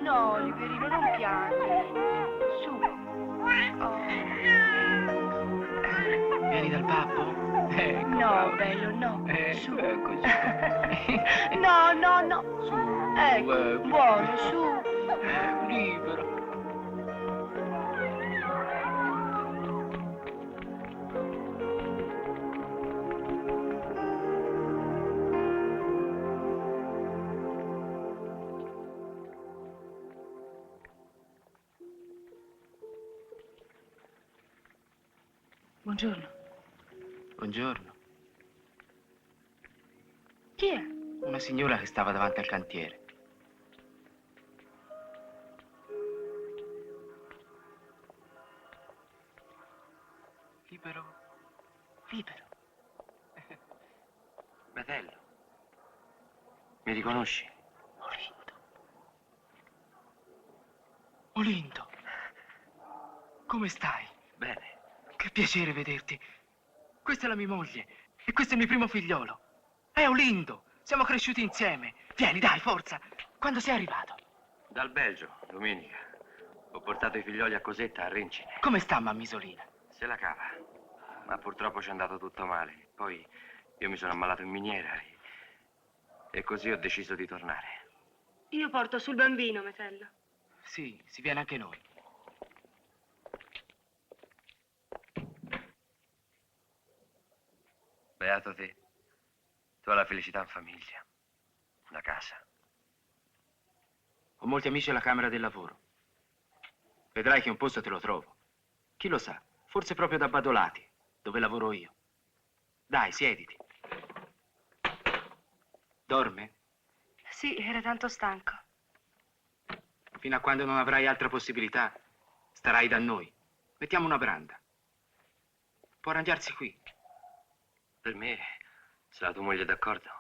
No, Oliverino, non piangi. Su. Oh. Vieni dal babbo? Ecco, No, bravo. bello, no. Su. Eccoci. No, no, no. Ecco, ecco. buono, su. Libero. Buongiorno. Buongiorno. Chi è? Una signora che stava davanti al cantiere. Libero. Libero. Metello, mi riconosci? Olindo. Olindo. Come stai? Bene. Che piacere vederti. Questa è la mia moglie e questo è il mio primo figliolo. È Olindo. Siamo cresciuti insieme. Vieni, dai, forza. Quando sei arrivato? Dal Belgio, domenica. Ho portato i figlioli a Cosetta a Rincine. Come sta mammisolina? Se la cava. Ma purtroppo ci è andato tutto male. Poi io mi sono ammalato in miniera e così ho deciso di tornare. Io porto sul bambino, Metello. Sì, si viene anche noi. Beato te. Tu hai la felicità in famiglia. Una casa. Ho molti amici alla Camera del Lavoro. Vedrai che un posto te lo trovo. Chi lo sa, forse proprio da Badolati, dove lavoro io. Dai, siediti. Dorme? Sì, era tanto stanco. Fino a quando non avrai altra possibilità, starai da noi. Mettiamo una branda. Può arrangiarsi qui. Per me, se la tua moglie è d'accordo.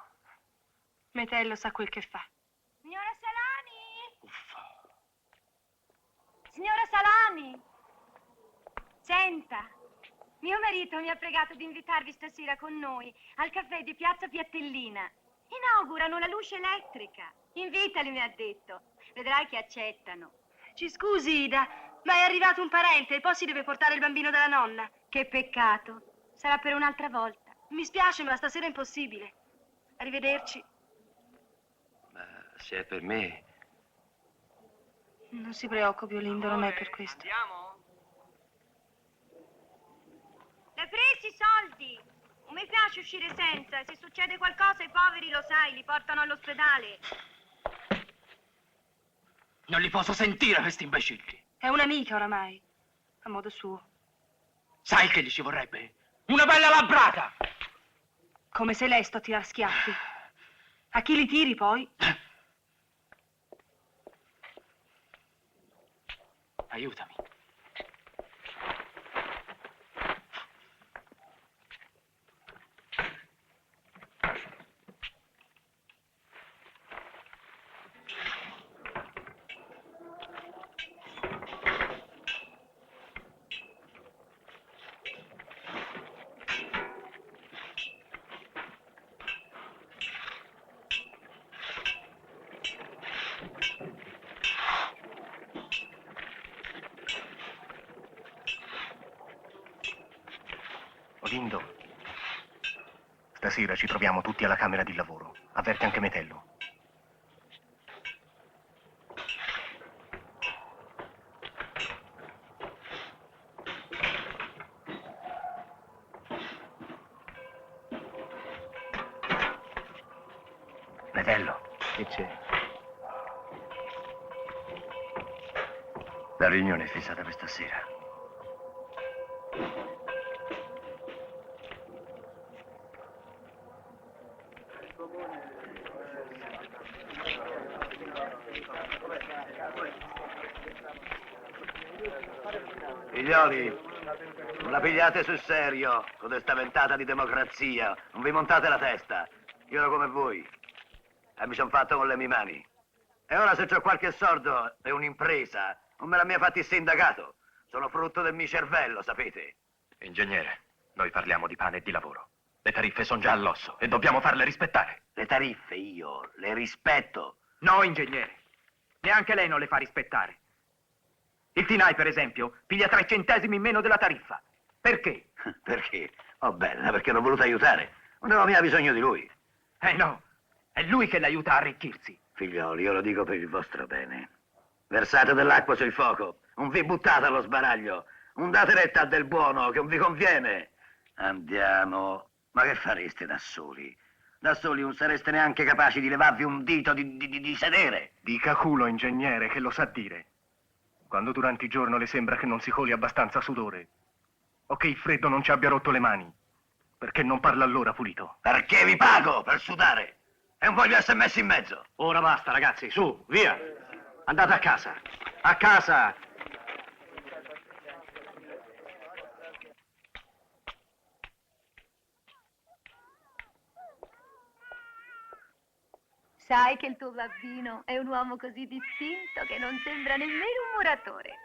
Metello sa quel che fa. Signora Salani! Uffa. Signora Salani! Senta, mio marito mi ha pregato di invitarvi stasera con noi al caffè di Piazza Piattellina. Inaugurano la luce elettrica. Invitali, mi ha detto. Vedrai che accettano. Ci scusi, Ida, ma è arrivato un parente e poi si deve portare il bambino dalla nonna. Che peccato. Sarà per un'altra volta. Mi spiace, ma stasera è impossibile. Arrivederci. Ma se è per me... Non si preoccupi, Olindo, non è per questo. L'hai presi i soldi? Non mi piace uscire senza. Se succede qualcosa ai poveri, lo sai, li portano all'ospedale. Non li posso sentire, questi imbecilli. È un'amica oramai, a modo suo. Sai che gli ci vorrebbe? Una bella labrata! Come se lei sto a tirar schiaffi. A chi li tiri poi? Aiutami. Olindo, stasera ci troviamo tutti alla camera di lavoro. Avverte anche Metello. Metello. Che c'è? La riunione è fissata per stasera. Figlioli, non la pigliate sul serio, codesta ventata di democrazia. Non vi montate la testa. Io ero come voi. E mi son fatto con le mie mani. E ora se c'ho qualche sordo e un'impresa, non me l'ha mai fatto il sindacato. Sono frutto del mio cervello, sapete? Ingegnere, noi parliamo di pane e di lavoro. Le tariffe sono già all'osso e dobbiamo farle rispettare. Le tariffe io le rispetto. No, ingegnere. Neanche lei non le fa rispettare. Il Tinai, per esempio, piglia 3 centesimi in meno della tariffa. Perché? Perché? Oh, bella, perché l'ho voluto aiutare. Non avevo mica bisogno di lui. No, è lui che l'aiuta a arricchirsi. Figlioli, io lo dico per il vostro bene. Versate dell'acqua sul fuoco. Non vi buttate allo sbaraglio. Non date retta a del buono, che non vi conviene. Andiamo. Ma che fareste da soli? Da soli non sareste neanche capaci di levarvi un dito di sedere. Dica culo, ingegnere, che lo sa dire. Quando durante il giorno le sembra che non si coli abbastanza sudore, o che il freddo non ci abbia rotto le mani, perché non parla allora pulito? Perché vi pago per sudare e non voglio essere messo in mezzo. Ora basta, ragazzi, su, via. Andate a casa. A casa. Sai che il tuo bambino è un uomo così distinto che non sembra nemmeno un muratore.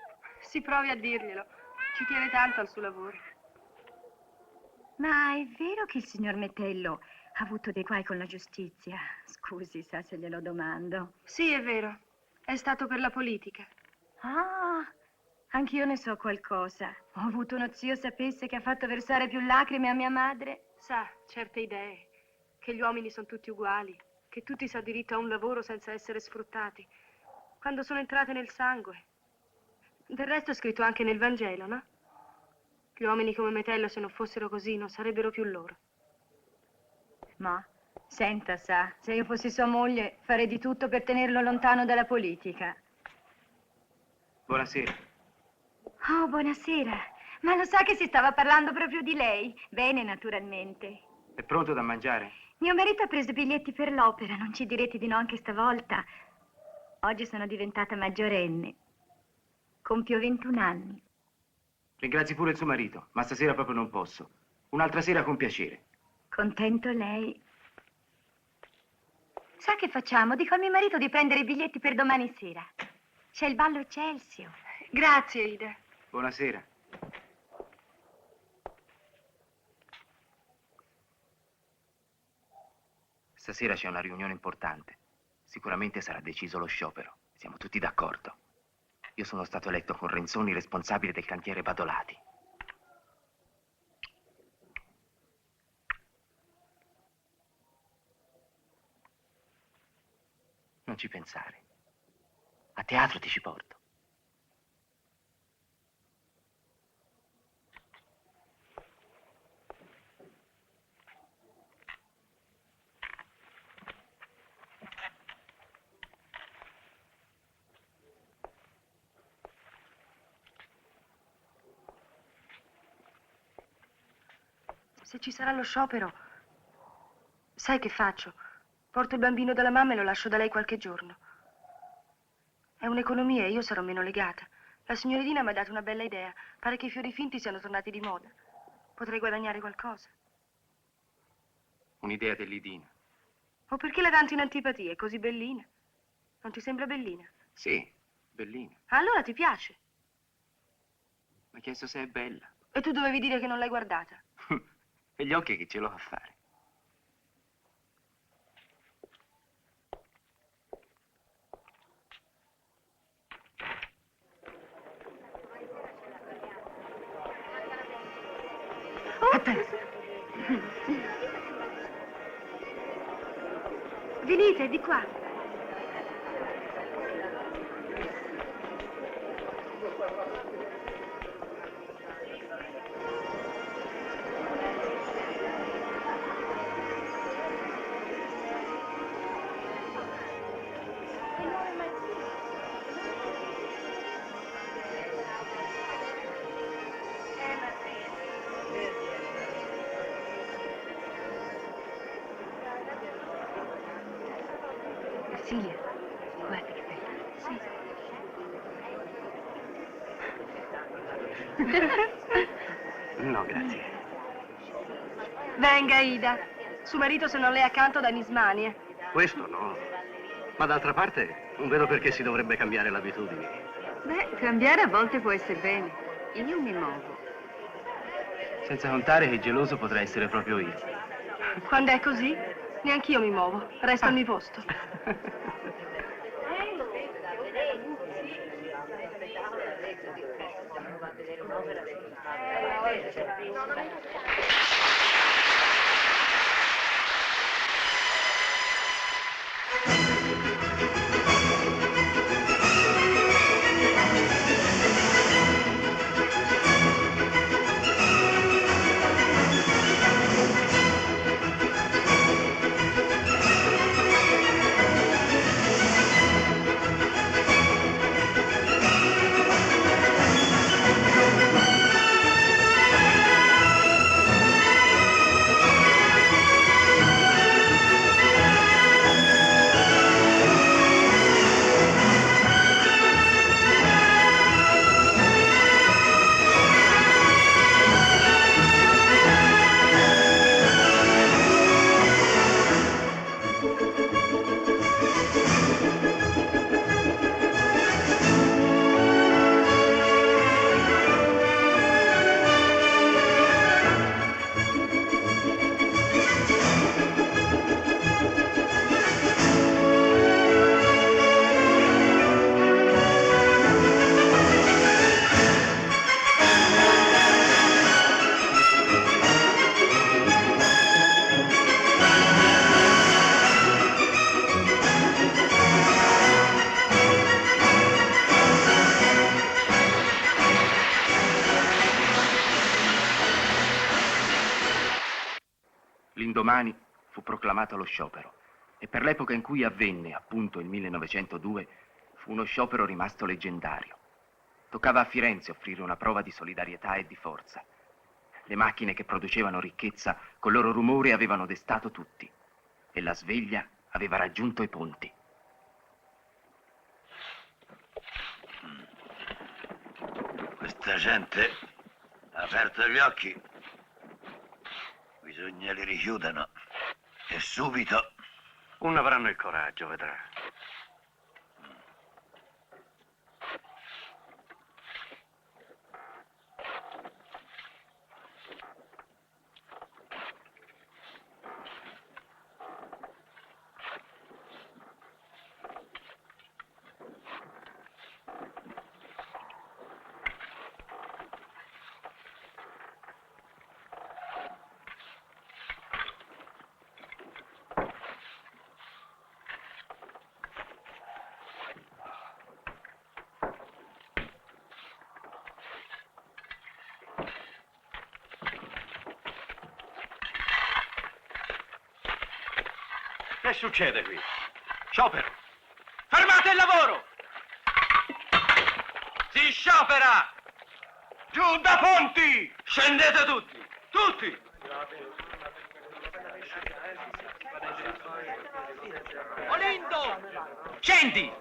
Si provi a dirglielo. Ci tiene tanto al suo lavoro. Ma è vero che il signor Metello ha avuto dei guai con la giustizia? Scusi, sa se glielo domando. Sì, è vero. È stato per la politica. Ah, anch'io ne so qualcosa. Ho avuto uno zio sapesse che ha fatto versare più lacrime a mia madre. Sa, certe idee. Che gli uomini sono tutti uguali. Che tutti si ha diritto a un lavoro senza essere sfruttati. Quando sono entrate nel sangue. Del resto è scritto anche nel Vangelo, no? Gli uomini come Metello, se non fossero così, non sarebbero più loro. Ma, senta, sa, se io fossi sua moglie, farei di tutto per tenerlo lontano dalla politica. Buonasera. Oh, buonasera. Ma lo sa che si stava parlando proprio di lei? Bene, naturalmente. È pronto da mangiare? Mio marito ha preso biglietti per l'opera, non ci direte di no anche stavolta. Oggi sono diventata maggiorenne. Compio 21 anni. Ringrazi pure il suo marito, ma stasera proprio non posso. Un'altra sera con piacere. Contento lei. Sa che facciamo? Dico a mio marito di prendere i biglietti per domani sera. C'è il ballo Celsius. Grazie, Ida. Buonasera. Stasera c'è una riunione importante. Sicuramente sarà deciso lo sciopero. Siamo tutti d'accordo. Io sono stato eletto con Renzoni responsabile del cantiere Badolati. Non ci pensare. A teatro ti ci porto. Se ci sarà lo sciopero, sai che faccio? Porto il bambino dalla mamma e lo lascio da lei qualche giorno. È un'economia e io sarò meno legata. La signorina mi ha dato una bella idea. Pare che i fiori finti siano tornati di moda. Potrei guadagnare qualcosa. Un'idea dell'Idina. O perché la tanto in antipatia? È così bellina. Non ti sembra bellina? Sì, bellina. Allora ti piace. Mi ha chiesto se è bella. E tu dovevi dire che non l'hai guardata. E gli occhi che ce l'ho a fare? Venite, di qua. Silvia, guarda che bella. Sì. No, grazie. Venga, Ida. Suo marito se non le è accanto da Nismanie. Questo no. Ma d'altra parte non vedo perché si dovrebbe cambiare l'abitudine. Beh, cambiare a volte può essere bene. Io mi muovo. Senza contare che geloso potrei essere proprio io. Quando è così, neanch'io mi muovo. Resto al mio posto. L'indomani fu proclamato lo sciopero e per l'epoca in cui avvenne, appunto il 1902, fu uno sciopero rimasto leggendario. Toccava a Firenze offrire una prova di solidarietà e di forza. Le macchine che producevano ricchezza col loro rumore avevano destato tutti e la sveglia aveva raggiunto i ponti. Questa gente ha aperto gli occhi. Bisogna li richiudano. E subito. Non avranno il coraggio, vedrà. Che succede qui? Sciopero! Fermate il lavoro! Si sciopera! Giù da ponti! Scendete tutti! Tutti! Olindo! Scendi!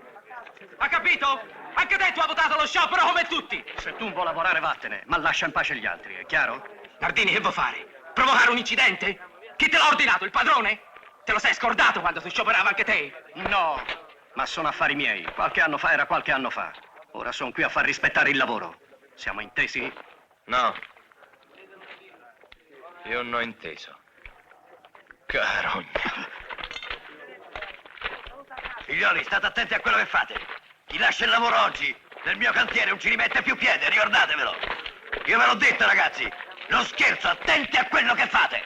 Ha capito? Anche te tu hai votato lo sciopero come tutti! Se tu non vuoi lavorare, vattene, ma lascia in pace gli altri, è chiaro? Nardini, che vuoi fare? Provocare un incidente? Chi te l'ha ordinato, il padrone? Te lo sei scordato quando tu scioperavi anche te? No, ma sono affari miei. Qualche anno fa era qualche anno fa. Ora sono qui a far rispettare il lavoro. Siamo intesi? No. Io non ho inteso. Carogna. Figlioli, state attenti a quello che fate. Chi lascia il lavoro oggi, nel mio cantiere non ci rimette più piede, ricordatevelo. Io ve l'ho detto, ragazzi. Non scherzo, attenti a quello che fate.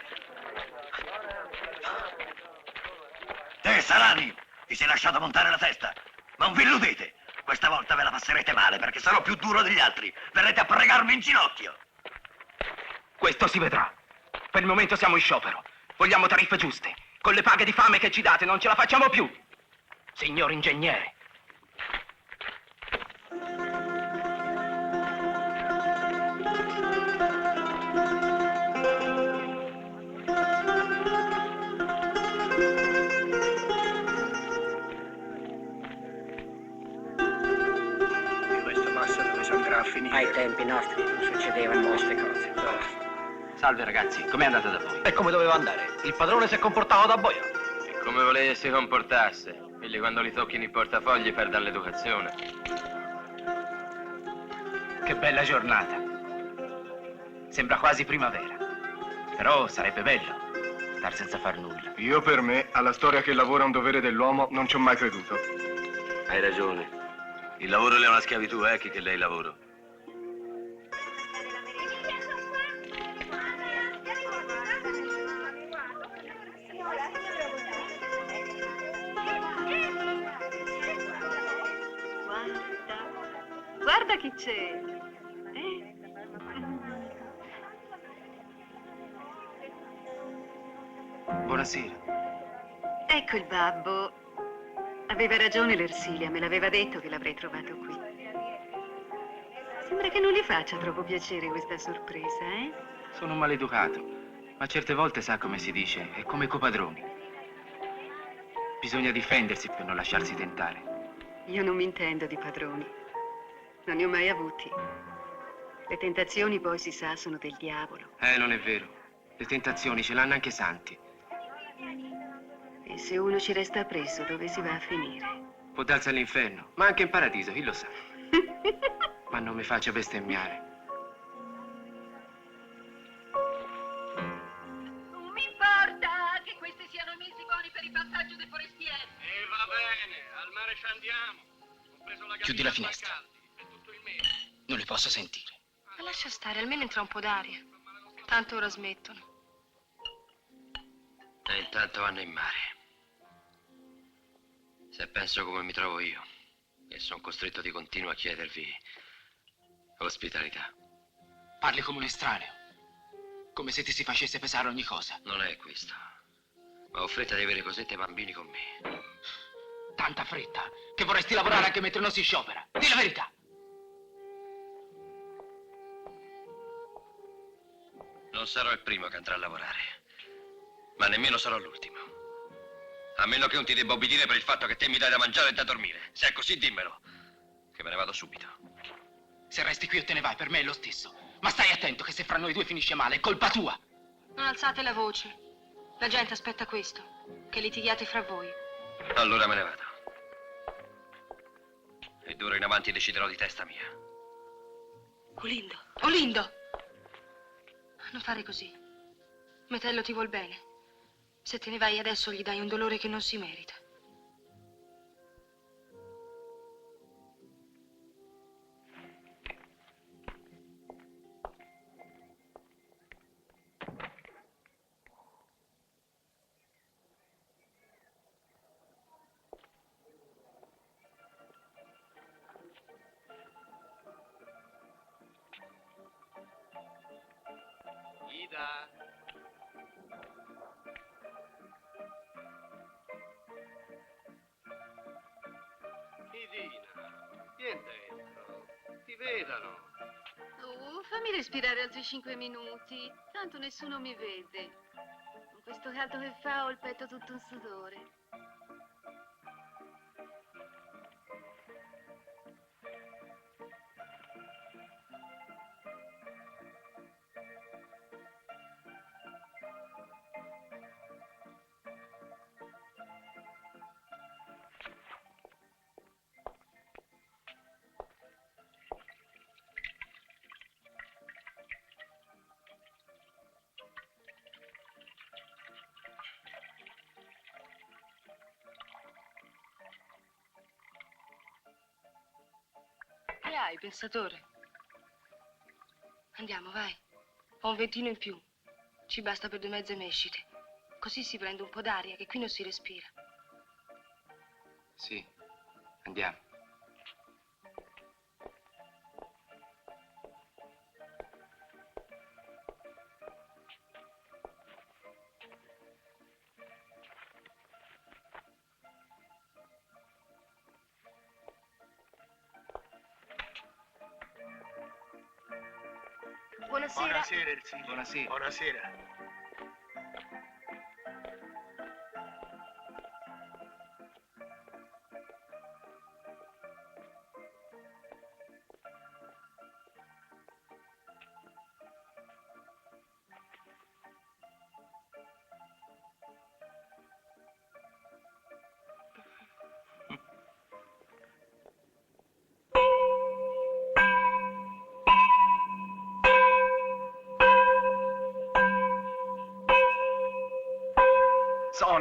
Te, Sarani, vi sei lasciato montare la testa. Ma non vi illudete. Questa volta ve la passerete male, perché sarò più duro degli altri. Verrete a pregarmi in ginocchio. Questo si vedrà. Per il momento siamo in sciopero. Vogliamo tariffe giuste. Con le paghe di fame che ci date non ce la facciamo più. Signor ingegnere. Questo passo dove sono graffi. Ai tempi nostri non succedevano queste cose. Salve ragazzi, com'è andata da voi? E come doveva andare? Il padrone si è comportato da boia. E come volete si comportasse? Quelli quando li tocchino i portafogli perdono l'educazione. Che bella giornata. Sembra quasi primavera. Però sarebbe bello star senza far nulla. Io per me, alla storia che il lavoro è un dovere dell'uomo, non ci ho mai creduto. Hai ragione. Il lavoro è una schiavitù, chi che lei il lavoro. Guarda chi c'è. Buonasera. Ecco il babbo. Aveva ragione l'Ersilia, me l'aveva detto che l'avrei trovato qui. Sembra che non gli faccia troppo piacere questa sorpresa, eh? Sono un maleducato, ma certe volte sa come si dice, è come copadroni. Bisogna difendersi per non lasciarsi tentare. Io non mi intendo di padroni. Non ne ho mai avuti. Le tentazioni poi si sa sono del diavolo. Non è vero. Le tentazioni ce l'hanno anche i santi. E se uno ci resta preso, dove si va a finire? Può darsi all'inferno, ma anche in paradiso, chi lo sa. Ma non mi faccia bestemmiare. Non mi importa che questi siano i mesi buoni per il passaggio dei forestieri. E va bene, al mare ci andiamo. Ho preso la Chiudi la finestra. Non li posso sentire. Ma lascia stare, almeno entra un po' d'aria. Tanto ora smettono. E intanto vanno in mare. Se penso come mi trovo io, e sono costretto di continuo a chiedervi ospitalità. Parli come un estraneo. Come se ti si facesse pesare ogni cosa. Non è questo. Ma ho fretta di avere cosette bambini con me. Tanta fretta che vorresti lavorare anche mentre non si sciopera. Dì la verità. Non sarò il primo che andrà a lavorare, ma nemmeno sarò l'ultimo. A meno che non ti debba obbedire per il fatto che te mi dai da mangiare e da dormire. Se è così, dimmelo, che me ne vado subito. Se resti qui o te ne vai, per me è lo stesso. Ma stai attento che se fra noi due finisce male, è colpa tua. Non alzate la voce. La gente aspetta questo, che litighiate fra voi. Allora me ne vado. E d'ora in avanti deciderò di testa mia. Olindo! Olindo! Non fare così. Metello ti vuol bene. Se te ne vai adesso gli dai un dolore che non si merita. Ida. Idina, vieni dentro. Ti vedano. Uff, fammi respirare altri 5 minuti. Tanto nessuno mi vede. Con questo caldo che fa ho il petto tutto un sudore. Che hai, pensatore? Andiamo, vai. Ho un ventino in più. Ci basta per 2 mezze mescite. Così si prende un po' d'aria, che qui non si respira. Sì, andiamo. Buonasera. Buonasera, Ersilia. Buonasera. Buonasera.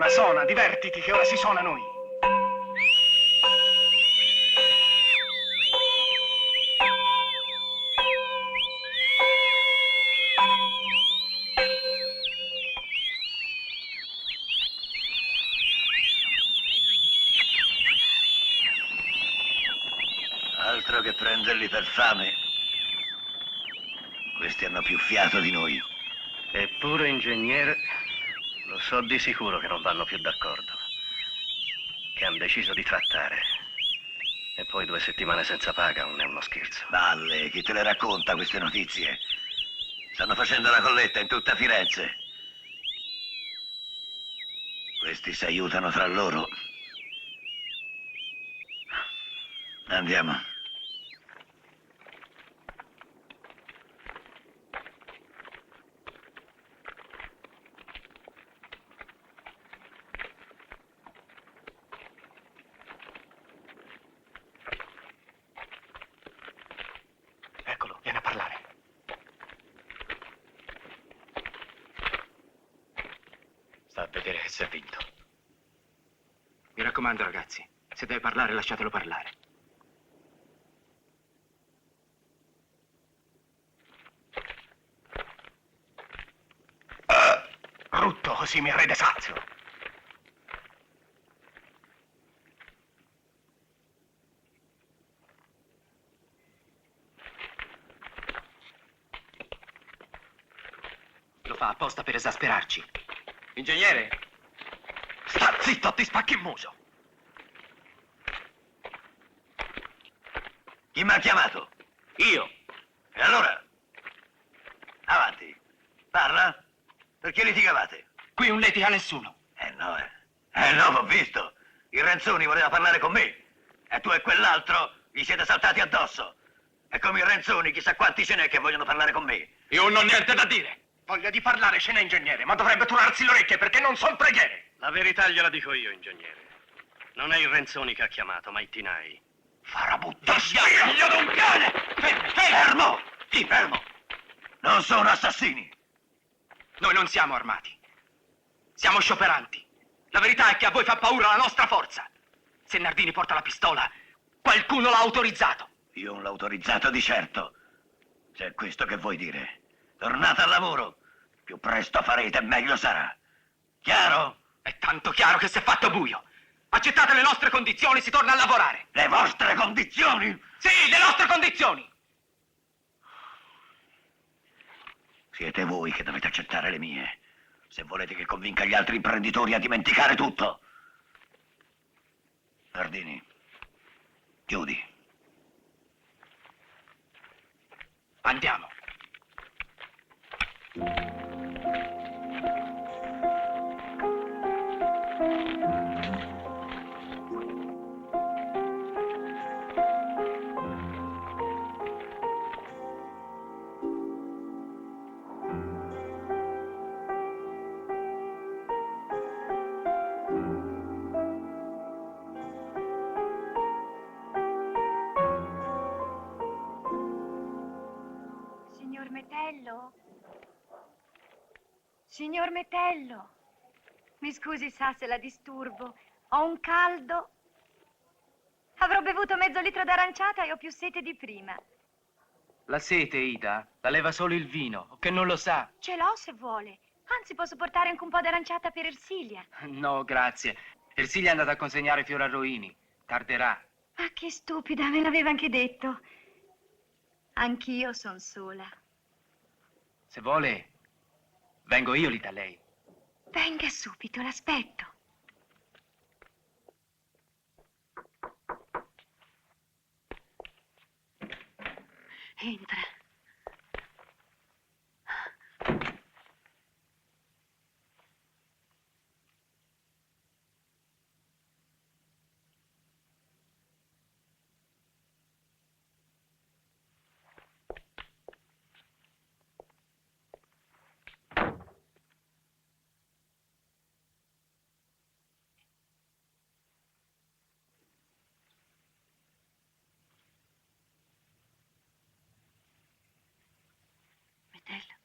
Suona, divertiti che ora si suona noi. Altro che prenderli per fame. Questi hanno più fiato di noi. Eppure, ingegnere, lo so di sicuro che non vanno più d'accordo. Che hanno deciso di trattare. E poi 2 settimane senza paga non è uno scherzo. Balle, chi te le racconta queste notizie? Stanno facendo la colletta in tutta Firenze. Questi si aiutano tra loro. Andiamo. Eccolo, viene a parlare. Sta a vedere che si è vinto. Mi raccomando, ragazzi, se deve parlare, lasciatelo parlare. Brutto, così mi rede sazio. Lo fa apposta per esasperarci. Ingegnere, Sta zitto, ti spacchi il muso. Chi mi ha chiamato? io. E allora? Avanti. Parla. Perché litigavate? Qui non litiga nessuno. No, ho visto. Il Renzoni voleva parlare con me. E tu e quell'altro gli siete saltati addosso. E come il Renzoni, chissà quanti ce n'è che vogliono parlare con me. Io non ho niente da dire. Voglia di parlare ce n'è, ingegnere, ma dovrebbe turarsi le orecchie perché non son preghiere. La verità gliela dico io, ingegnere. Non è il Renzoni che ha chiamato, ma i Tinai. Farabutto, figlio d'un cane! Fermo! Sì, fermo! Non sono assassini. Noi non siamo armati. Siamo scioperanti. La verità è che a voi fa paura la nostra forza. Se Nardini porta la pistola, qualcuno l'ha autorizzato. Io non l'ho autorizzato di certo. Se è questo che vuoi dire. Tornate al lavoro. Più presto farete, meglio sarà. Chiaro? È tanto chiaro che si è fatto buio. Accettate le nostre condizioni, si torna a lavorare. Le vostre condizioni? Sì, le nostre condizioni. Siete voi che dovete accettare le mie. Se volete che convinca gli altri imprenditori a dimenticare tutto. Nardini, chiudi. Andiamo. Signor Metello? Signor Metello? Mi scusi, sa, se la disturbo. Ho un caldo. Avrò bevuto mezzo litro d'aranciata e ho più sete di prima. La sete, Ida, la leva solo il vino, o che non lo sa. Ce l'ho se vuole. Anzi, posso portare anche un po' d'aranciata per Ersilia. No, grazie. Ersilia è andata a consegnare fiori a Roini. Tarderà. Ma che stupida, me l'aveva anche detto. Anch'io son sola. Se vuole, vengo io lì da lei. Venga subito, l'aspetto. Entra. Metello.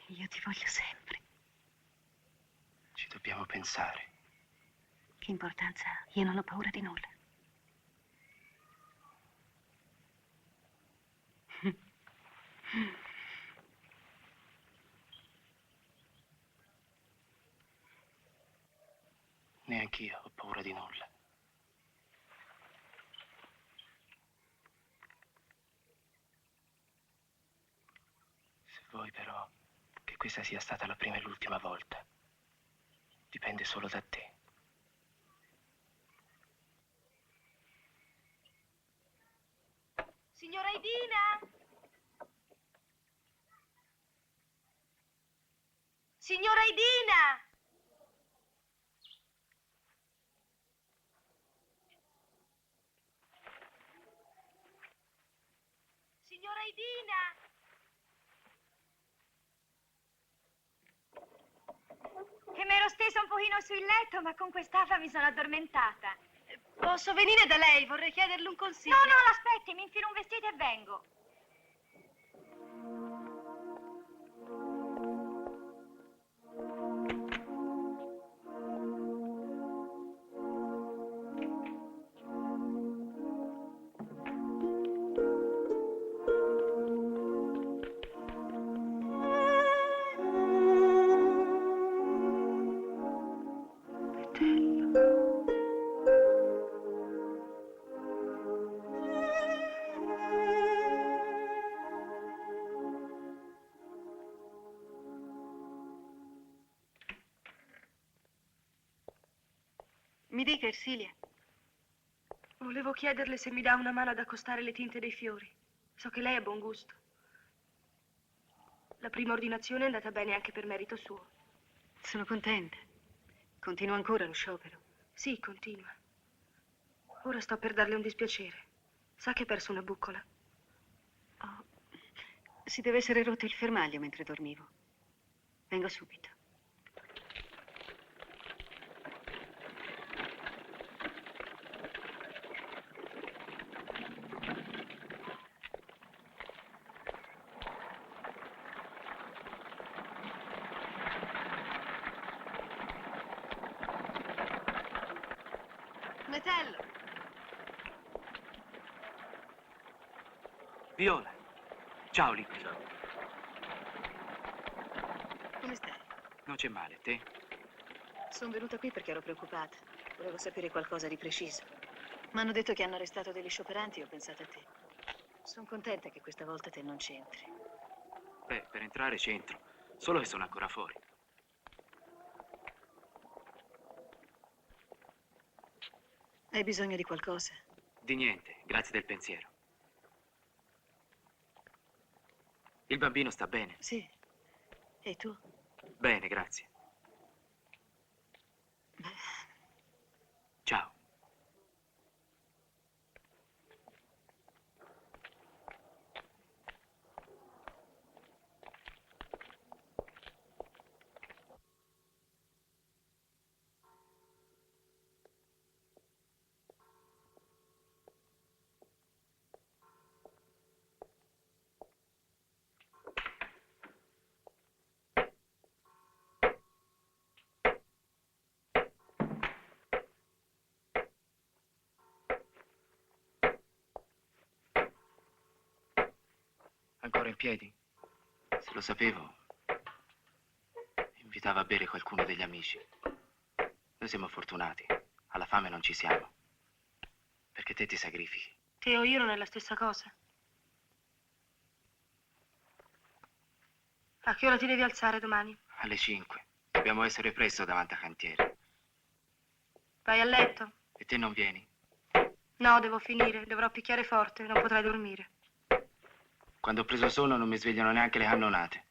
Io ti voglio sempre. Ci dobbiamo pensare. Che importanza ha? Io non ho paura di nulla. Neanch'io ho paura di nulla. Se vuoi però che questa sia stata la prima e l'ultima volta, dipende solo da te. Signora Idina? Signora Idina? Signora Idina? E mi ero stesa un pochino sul letto, ma con quest'afa mi sono addormentata. Posso venire da lei? Vorrei chiederle un consiglio. No, no, l'aspetti, mi infilo un vestito e vengo. Mi dica, Ersilia. Volevo chiederle se mi dà una mano ad accostare le tinte dei fiori. So che lei ha buon gusto. La prima ordinazione è andata bene anche per merito suo. Sono contenta. Continua ancora lo sciopero? Sì, continua. Ora sto per darle un dispiacere. Sa che ha perso una buccola? Oh, si deve essere rotto il fermaglio mentre dormivo. Vengo subito. Metello! Viola. Ciao, Lippi. Come stai? Non c'è male, te? Sono venuta qui perché ero preoccupata. Volevo sapere qualcosa di preciso. Mi hanno detto che hanno arrestato degli scioperanti e ho pensato a te. Sono contenta che questa volta te non c'entri. Beh, per entrare c'entro. Solo che sono ancora fuori. Hai bisogno di qualcosa? Di niente, grazie del pensiero. Il bambino sta bene? Sì. E tu? Bene, grazie. Ciao. Ancora in piedi? Se lo sapevo, invitava a bere qualcuno degli amici. Noi siamo fortunati, alla fame non ci siamo. Perché te ti sacrifichi. Te o io non è la stessa cosa. A che ora ti devi alzare domani? Alle 5. Dobbiamo essere presto davanti a cantiere. Vai a letto? E te non vieni? No, devo finire. Dovrò picchiare forte, non potrai dormire. Quando ho preso sonno non mi svegliano neanche le cannonate.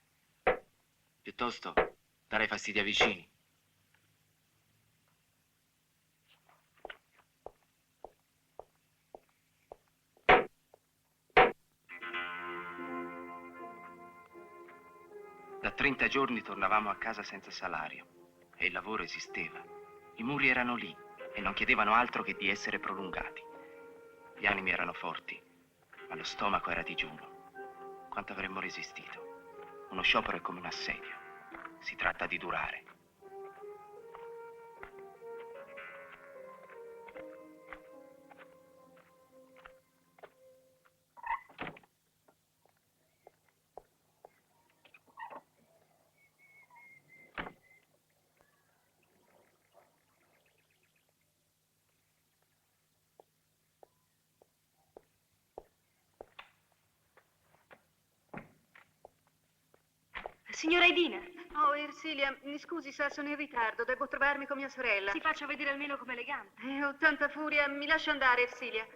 Piuttosto darei fastidio ai vicini. Da 30 giorni tornavamo a casa senza salario e il lavoro esisteva. I muri erano lì e non chiedevano altro che di essere prolungati. Gli animi erano forti, ma lo stomaco era digiuno. Quanto avremmo resistito? Uno sciopero è come un assedio. Si tratta di durare. Signora Edina. Oh, Ersilia, mi scusi, sa, sono in ritardo. Devo trovarmi con mia sorella. Si faccia vedere almeno come elegante. Ho tanta furia. Mi lascia andare, Ersilia.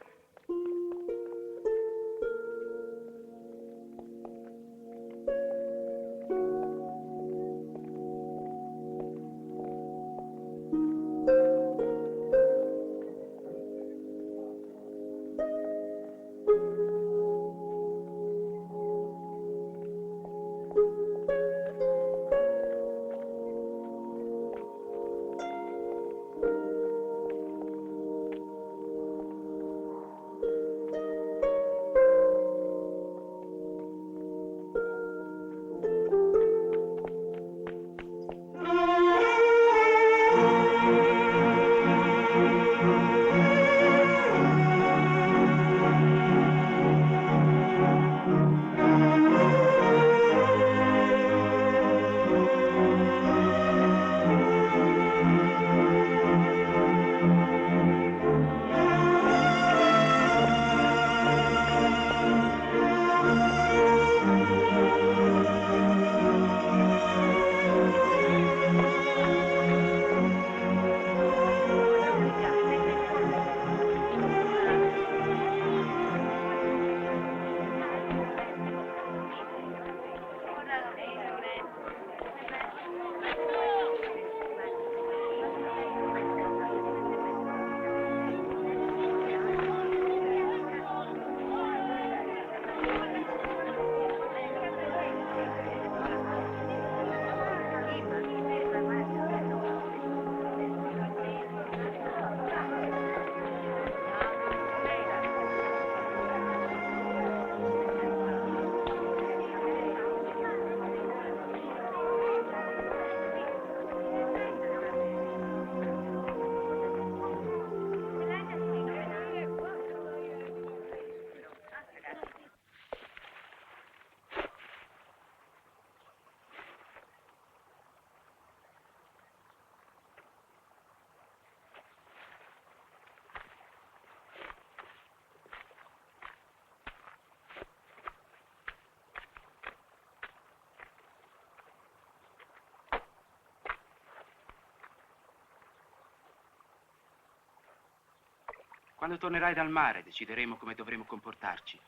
Quando tornerai dal mare decideremo come dovremo comportarci.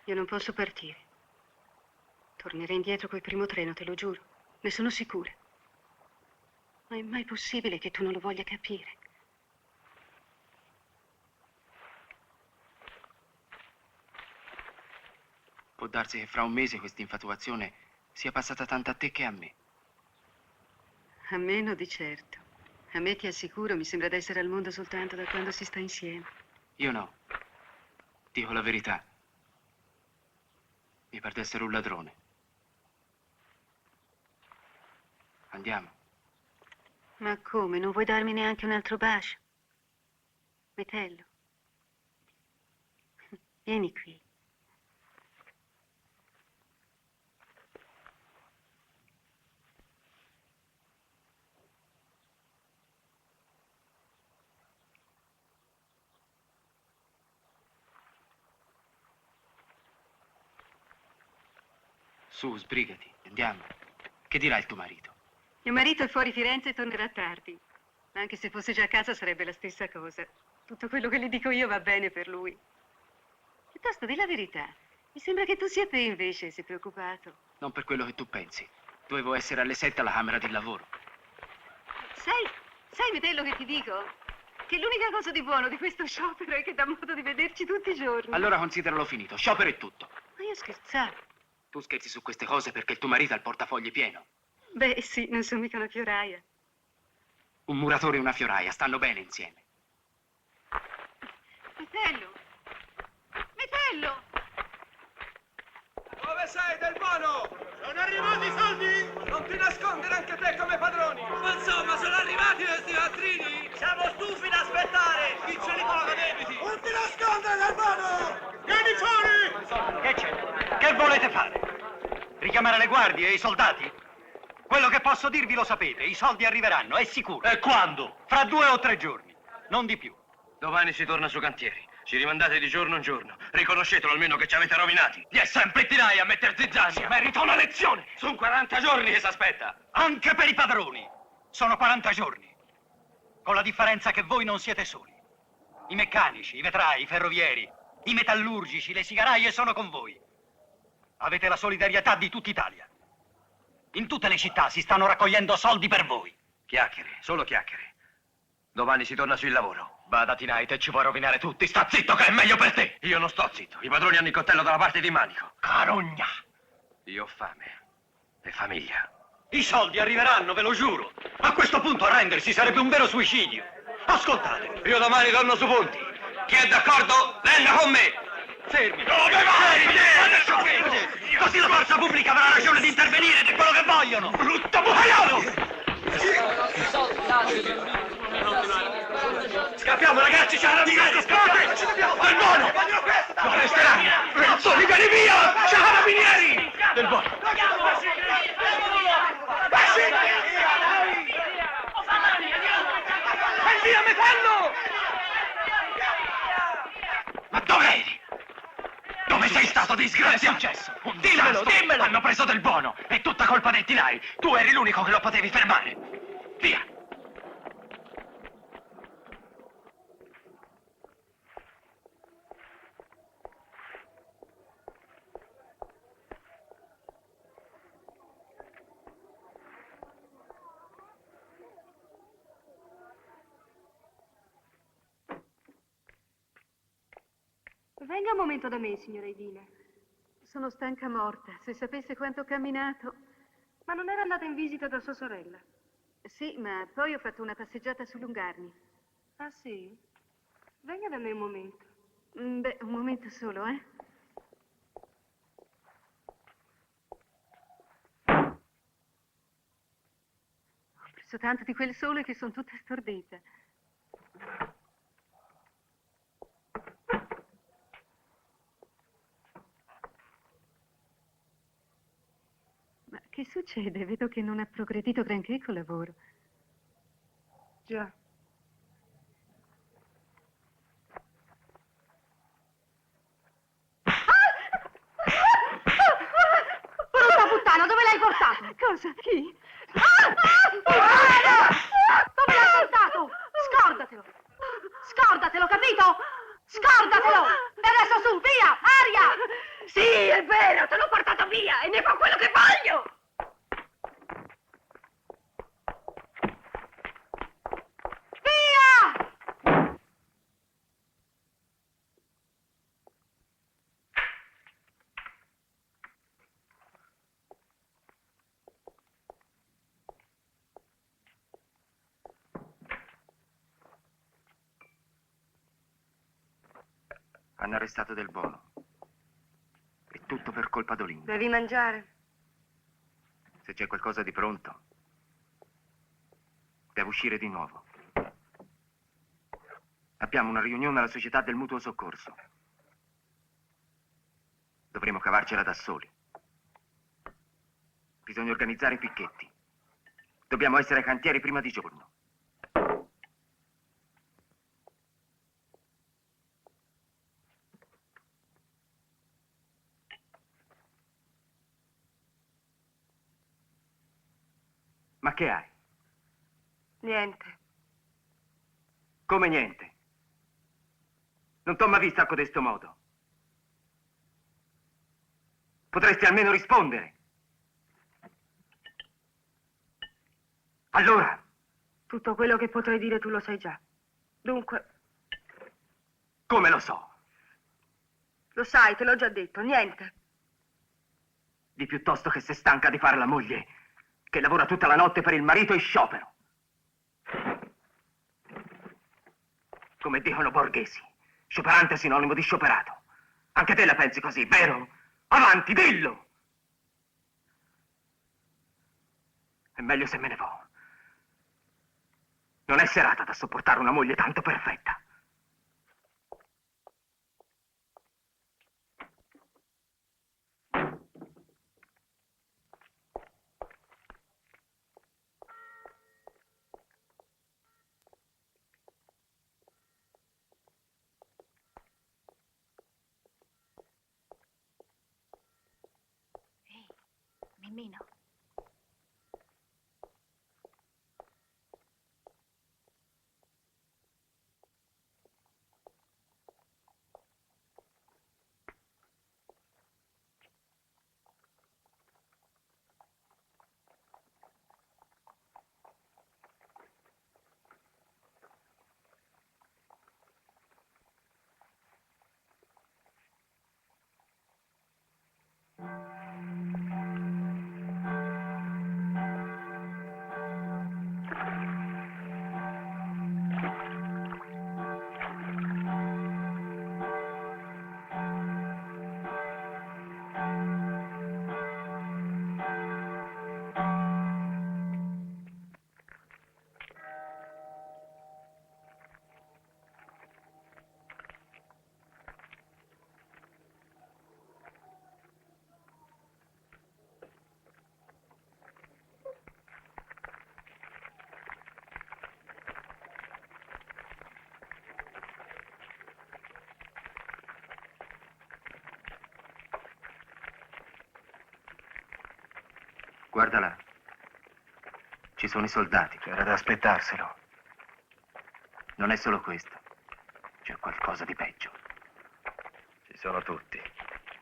Io non posso partire. Tornerei indietro col primo treno, te lo giuro. Ne sono sicura. Ma è mai possibile che tu non lo voglia capire? Può darsi che fra un mese questa infatuazione sia passata tanto a te che a me. A me no, di certo. A me, ti assicuro, mi sembra d'essere al mondo soltanto da quando si sta insieme. Io no. Dico la verità. Mi pare d'essere un ladrone. Andiamo. Ma come? Non vuoi darmi neanche un altro bacio? Metello. Vieni qui. Su, sbrigati, andiamo. Che dirà il tuo marito? Mio marito è fuori Firenze e tornerà tardi. Ma anche se fosse già a casa sarebbe la stessa cosa. Tutto quello che le dico io va bene per lui. Piuttosto, di la verità. Mi sembra che tu sia te invece, sei preoccupato. Non per quello che tu pensi. Dovevo essere alle 7 alla camera di lavoro. Sai, Metello, che ti dico? Che l'unica cosa di buono di questo sciopero è che dà modo di vederci tutti i giorni. Allora consideralo finito. Sciopero è tutto. Ma io scherzavo. Tu scherzi su queste cose perché il tuo marito ha il portafogli pieno. Beh, sì, non sono mica una fioraia. Un muratore e una fioraia stanno bene insieme. Metello! Metello! Dove sei, Del Bono? Sono arrivati i soldi? Non ti nascondere anche te come padroni. Ma insomma, sono arrivati questi quattrini? Siamo stufi d'aspettare. Chi ce li paga debiti? Non ti nascondere, Del Bono! Vieni fuori! Che c'è? Che volete fare? Richiamare le guardie e i soldati? Quello che posso dirvi lo sapete, i soldi arriveranno, è sicuro. E quando? Fra 2 o 3 giorni, non di più. Domani si torna su cantieri. Ci rimandate di giorno in giorno. Riconoscetelo almeno che ci avete rovinati. Gli è sempre tirai a metterti zanni. Merita una lezione. Sono 40 giorni che si aspetta. Anche per i padroni. Sono 40 giorni. Con la differenza che voi non siete soli. I meccanici, i vetrai, i ferrovieri, i metallurgici, le sigaraie sono con voi. Avete la solidarietà di tutta Italia. In tutte le città si stanno raccogliendo soldi per voi. Chiacchiere, solo chiacchiere. Domani si torna sul lavoro. Bada, Tonight, e ci puoi rovinare tutti. Sta zitto che è meglio per te. Io non sto zitto. I padroni hanno il coltello dalla parte di Manico. Carogna. Io ho fame. E famiglia. I soldi arriveranno, ve lo giuro. A questo punto arrendersi sarebbe un vero suicidio. Ascoltate. Io domani torno su Ponti. Chi è d'accordo, venga con me. Fermi. Dove vai? Così la forza pubblica avrà ragione di intervenire ed è quello che vogliono. Brutto bucaiolo! Scappiamo, ragazzi, c'è la carabinieri! Scappiamo! Del Bono! Non resteranno! Renzoni, vieni via! C'è la carabinieri! Del Bono! Vai via, Metello! Ma dove eri? Dove sei stato, disgrazia? Che è successo? Dimmelo, dimmelo! Hanno preso Del Bono! È tutta colpa del Tinai! Tu eri l'unico che lo potevi fermare! Via! Venga un momento da me, signora Edina. Sono stanca morta. Se sapesse quanto ho camminato. Ma non era andata in visita da sua sorella? Sì, ma poi ho fatto una passeggiata su Lungarni. Ah, sì? Venga da me un momento. Beh, un momento solo, eh? Ho preso tanto di quel sole che sono tutta stordita. Ma che succede? Vedo che non ha progredito granché col lavoro. Già. Brutta puttana, dove l'hai portato? Cosa? Chi? Dove l'hai portato? Scordatelo! Scordatelo, capito? Scordatelo! E adesso su, via! Aria! Sì, è vero, te l'ho portato via e ne fa quello che voglio! Via! Hanno arrestato Del Bono. E tutto per colpa d'Olinda. Devi mangiare. Se c'è qualcosa di pronto, devo uscire di nuovo. Abbiamo una riunione alla Società del Mutuo Soccorso. Dovremo cavarcela da soli. Bisogna organizzare i picchetti. Dobbiamo essere ai cantieri prima di giorno. Ma che hai? Niente. Come niente? Non t'ho mai vista a codesto modo. Potresti almeno rispondere. Allora? Tutto quello che potrei dire tu lo sai già. Dunque, Come lo so? lo sai, te l'ho già detto, niente. Di piuttosto che se stanca di fare la moglie, che lavora tutta la notte per il marito in sciopero. Come dicono borghesi, scioperante è sinonimo di scioperato. Anche te la pensi così, vero? Avanti, dillo! È meglio se me ne vo'. Non è serata da sopportare una moglie tanto perfetta. Mimmino. Guarda là. Ci sono i soldati. C'era da aspettarselo. Non è solo questo. C'è qualcosa di peggio. Ci sono tutti.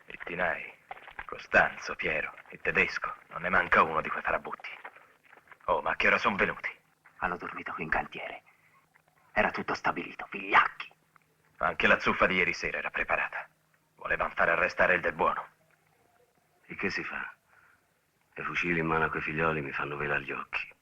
I Tinai, Costanzo, Piero, il tedesco. Non ne manca uno di quei farabutti. Oh, ma a che ora sono venuti? Hanno dormito qui in cantiere. Era tutto stabilito, vigliacchi. Ma anche la zuffa di ieri sera era preparata. Volevano fare arrestare il Del Buono. E che si fa? I fucili in mano a quei figlioli mi fanno velare gli occhi.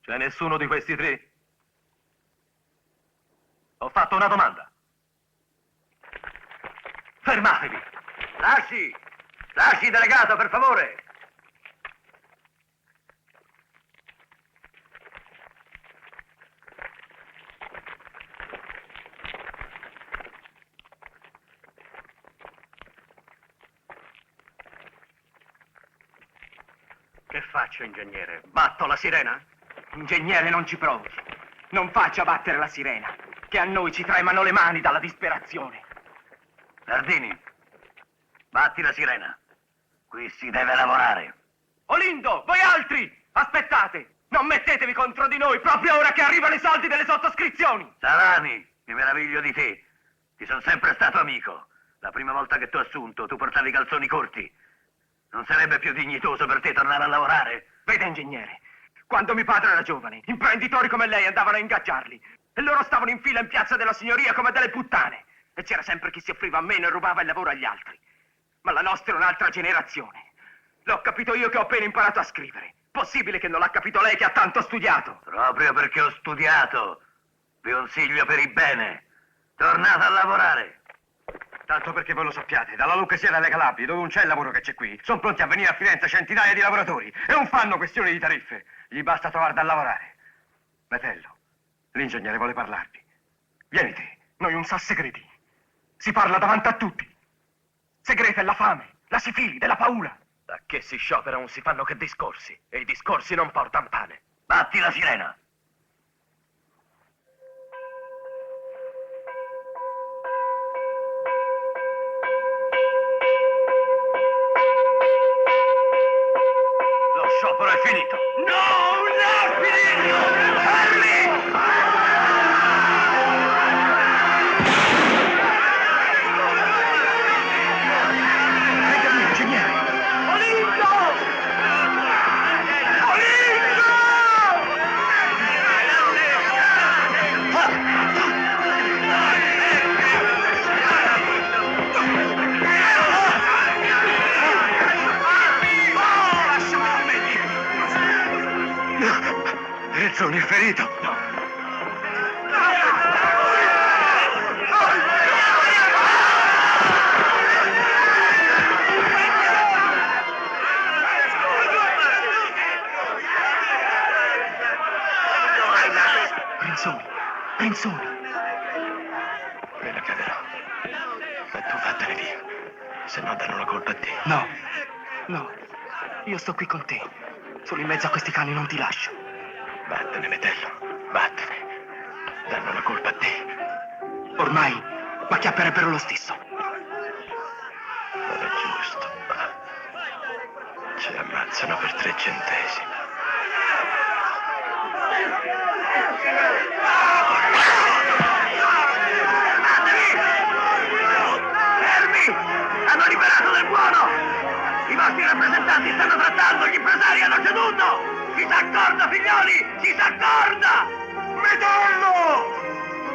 C'è nessuno di questi tre? Ho fatto una domanda. Fermatevi! Lasci, delegato, per favore! Che faccio, ingegnere? Batto la sirena? Ingegnere, non ci provi. Non faccia battere la sirena, che a noi ci tremano le mani dalla disperazione. Nardini, batti la sirena. Qui si deve lavorare. Olindo, voi altri, aspettate! Non mettetevi contro di noi proprio ora che arrivano i soldi delle sottoscrizioni! Salani, mi meraviglio di te. Ti sono sempre stato amico. La prima volta che t'ho assunto, tu portavi i calzoni corti. Non sarebbe più dignitoso per te tornare a lavorare? Vede, ingegnere, quando mio padre era giovane, imprenditori come lei andavano a ingaggiarli e loro stavano in fila in piazza della Signoria come delle puttane e c'era sempre chi si offriva a meno e rubava il lavoro agli altri. Ma la nostra è un'altra generazione. L'ho capito io che ho appena imparato a scrivere. Possibile che non l'ha capito lei che ha tanto studiato? Proprio perché ho studiato. Vi consiglio per il bene. Tornate a lavorare. Tanto perché voi lo sappiate, dalla Lucchesiana alle Calabrie, dove non c'è il lavoro che c'è qui, sono pronti a venire a Firenze centinaia di lavoratori e non fanno questione di tariffe. Gli basta trovare da lavorare. Metello, l'ingegnere vuole parlarvi. Vieni te, noi non sa segreti. Si parla davanti a tutti. Segreta è la fame, la sifili, della paura. Da che si sciopera non si fanno che discorsi e i discorsi non portano pane. Batti la sirena. Lo sciopero è finito. No, non è finito! Fermi! Rezzoni è ferito. No. Renzoni. Me ne crederò. Ma tu vattene via. Se no danno la colpa a te. No. Io sto qui con te. Solo in mezzo a questi cani non ti lascio. Vattene, Metello. Vattene. Danno la colpa a te. Ormai macchiapperebbero lo stesso. Non è giusto. Ci ammazzano per 3 centesimi. Hanno liberato del buono! I vostri rappresentanti stanno trattando, gli impresari hanno ceduto! Si s'accorda, figlioli! Si s'accorda! Metello!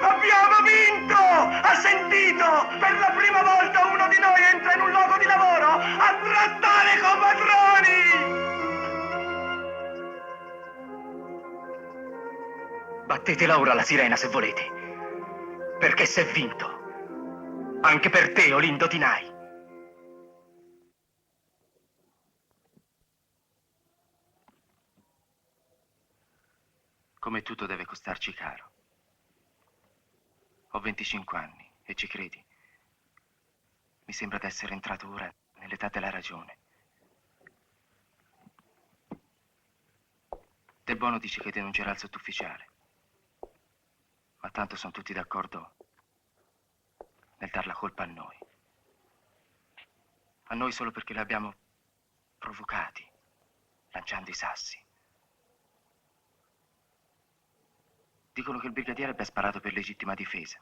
Abbiamo vinto! Ha sentito? Per la prima volta uno di noi entra in un luogo di lavoro a trattare con padroni! Battetela ora la sirena se volete, perché s'è vinto. Anche per te, Olindo Tinai. Come tutto deve costarci caro. Ho 25 anni e ci credi? Mi sembra di essere entrato ora nell'età della ragione. Del Bono dice che denuncerà il sottufficiale. Ma tanto sono tutti d'accordo nel dar la colpa a noi. A noi solo perché li abbiamo provocati, lanciando i sassi. Dicono che il brigadiere abbia sparato per legittima difesa.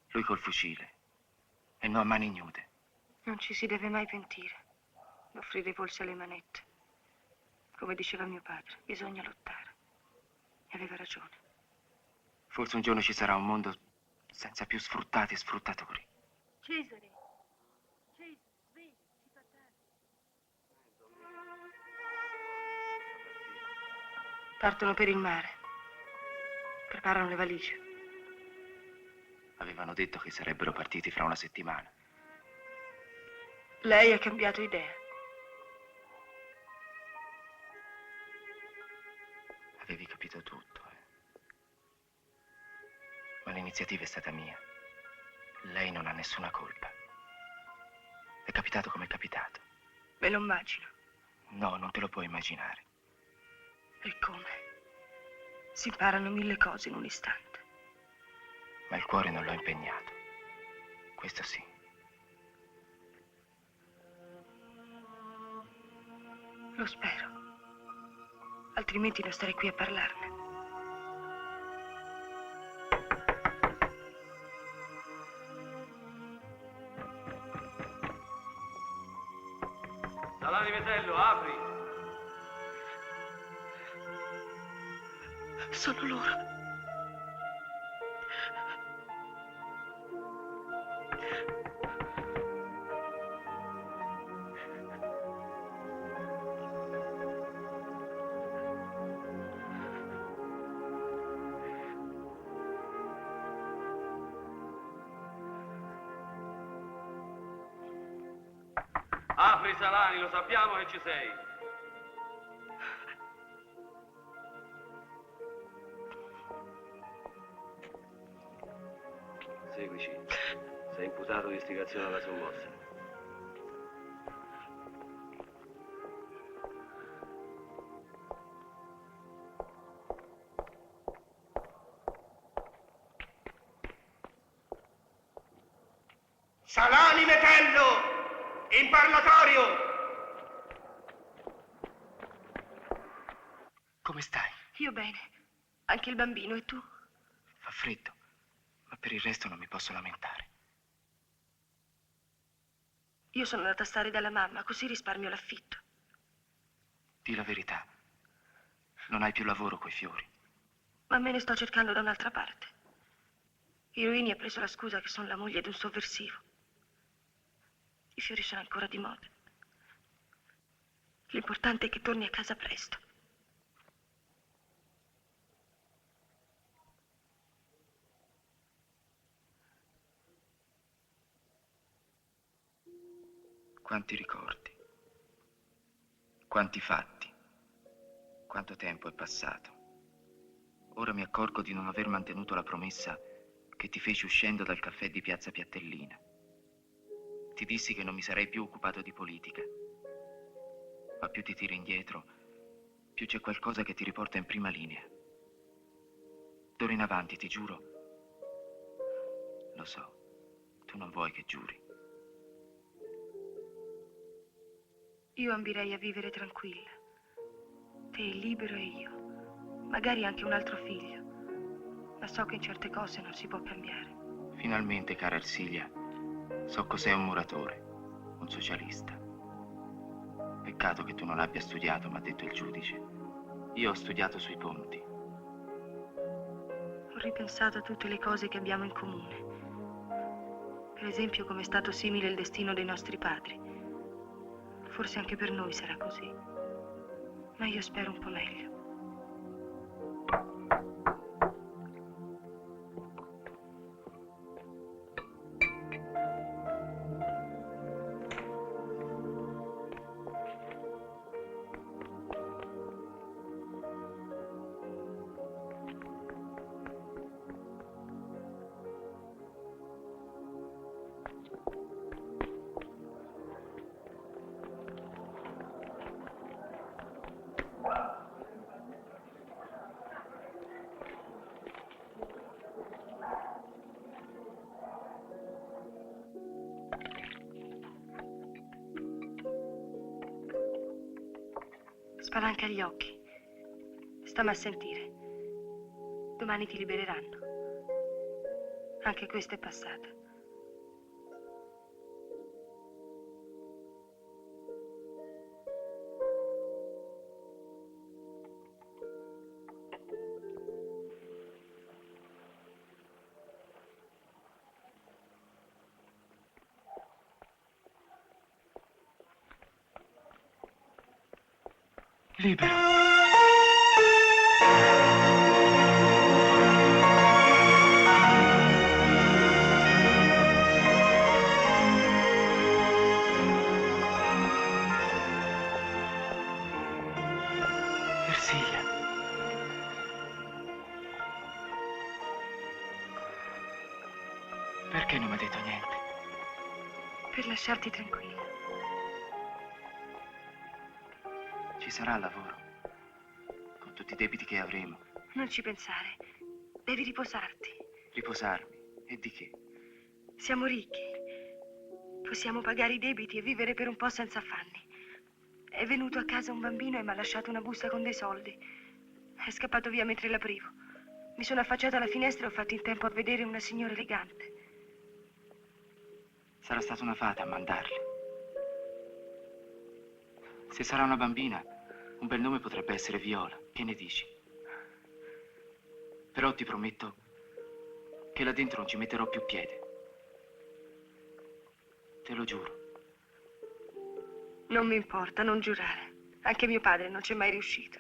Lui col fucile e noi a mani ignude. Non ci si deve mai pentire d'offrire i polsi alle manette. Come diceva mio padre, bisogna lottare. E aveva ragione. Forse un giorno ci sarà un mondo senza più sfruttati e sfruttatori. Cesare, svegli, si fa tardi. Partono per il mare. Preparano le valigie. Avevano detto che sarebbero partiti fra una settimana. Lei ha cambiato idea. Avevi capito tutto, Ma l'iniziativa è stata mia. Lei non ha nessuna colpa. È capitato come è capitato. Me lo immagino. No, non te lo puoi immaginare. E come? Si imparano 1000 cose in un istante. Ma il cuore non l'ho impegnato. Questo sì. Lo spero. Altrimenti non starei qui a parlarne. Salani Metello, apri! Sono loro. Apri Salani, lo sappiamo che ci sei. Seguici. Sei imputato di istigazione alla sommossa. Salani Metello! In parlatorio! Come stai? Io bene. Anche il bambino, e tu? Fa freddo, ma per il resto non mi posso lamentare. Io sono andata a stare dalla mamma, così risparmio l'affitto. Dì la verità. Non hai più lavoro coi fiori. Ma me ne sto cercando da un'altra parte. Iroini ha preso la scusa che sono la moglie di un sovversivo. I fiori sono ancora di moda. L'importante è che torni a casa presto. Quanti ricordi, quanti fatti, quanto tempo è passato. Ora mi accorgo di non aver mantenuto la promessa che ti feci uscendo dal caffè di Piazza Piattellina. Ti dissi che non mi sarei più occupato di politica, ma più ti tiri indietro, più c'è qualcosa che ti riporta in prima linea. D'ora in avanti, ti giuro, lo so, tu non vuoi che giuri. Io ambirei a vivere tranquilla. Te libero e io. Magari anche un altro figlio. Ma so che in certe cose non si può cambiare. Finalmente, cara Ersilia, so cos'è un muratore, un socialista. Peccato che tu non abbia studiato, m'ha detto il giudice. Io ho studiato sui ponti. Ho ripensato a tutte le cose che abbiamo in comune. Per esempio, come è stato simile il destino dei nostri padri. Forse anche per noi sarà così. Ma io spero un po' meglio. Spalanca gli occhi. Stammi a sentire. Domani ti libereranno. Anche questa è passata. Libero. Perché non mi hai detto niente? Per lasciarti tranquilla. Ci sarà lavoro. Con tutti i debiti che avremo. Non ci pensare. Devi riposarti. Riposarmi. E di che? Siamo ricchi. Possiamo pagare i debiti e vivere per un po' senza affanni. È venuto a casa un bambino e mi ha lasciato una busta con dei soldi. È scappato via mentre l'aprivo. Mi sono affacciata alla finestra e ho fatto in tempo a vedere una signora elegante. Sarà stata una fata a mandarli. Se sarà una bambina, un bel nome potrebbe essere Viola. Che ne dici? Però ti prometto che là dentro non ci metterò più piede. Te lo giuro. Non mi importa, non giurare. Anche mio padre non c'è mai riuscito.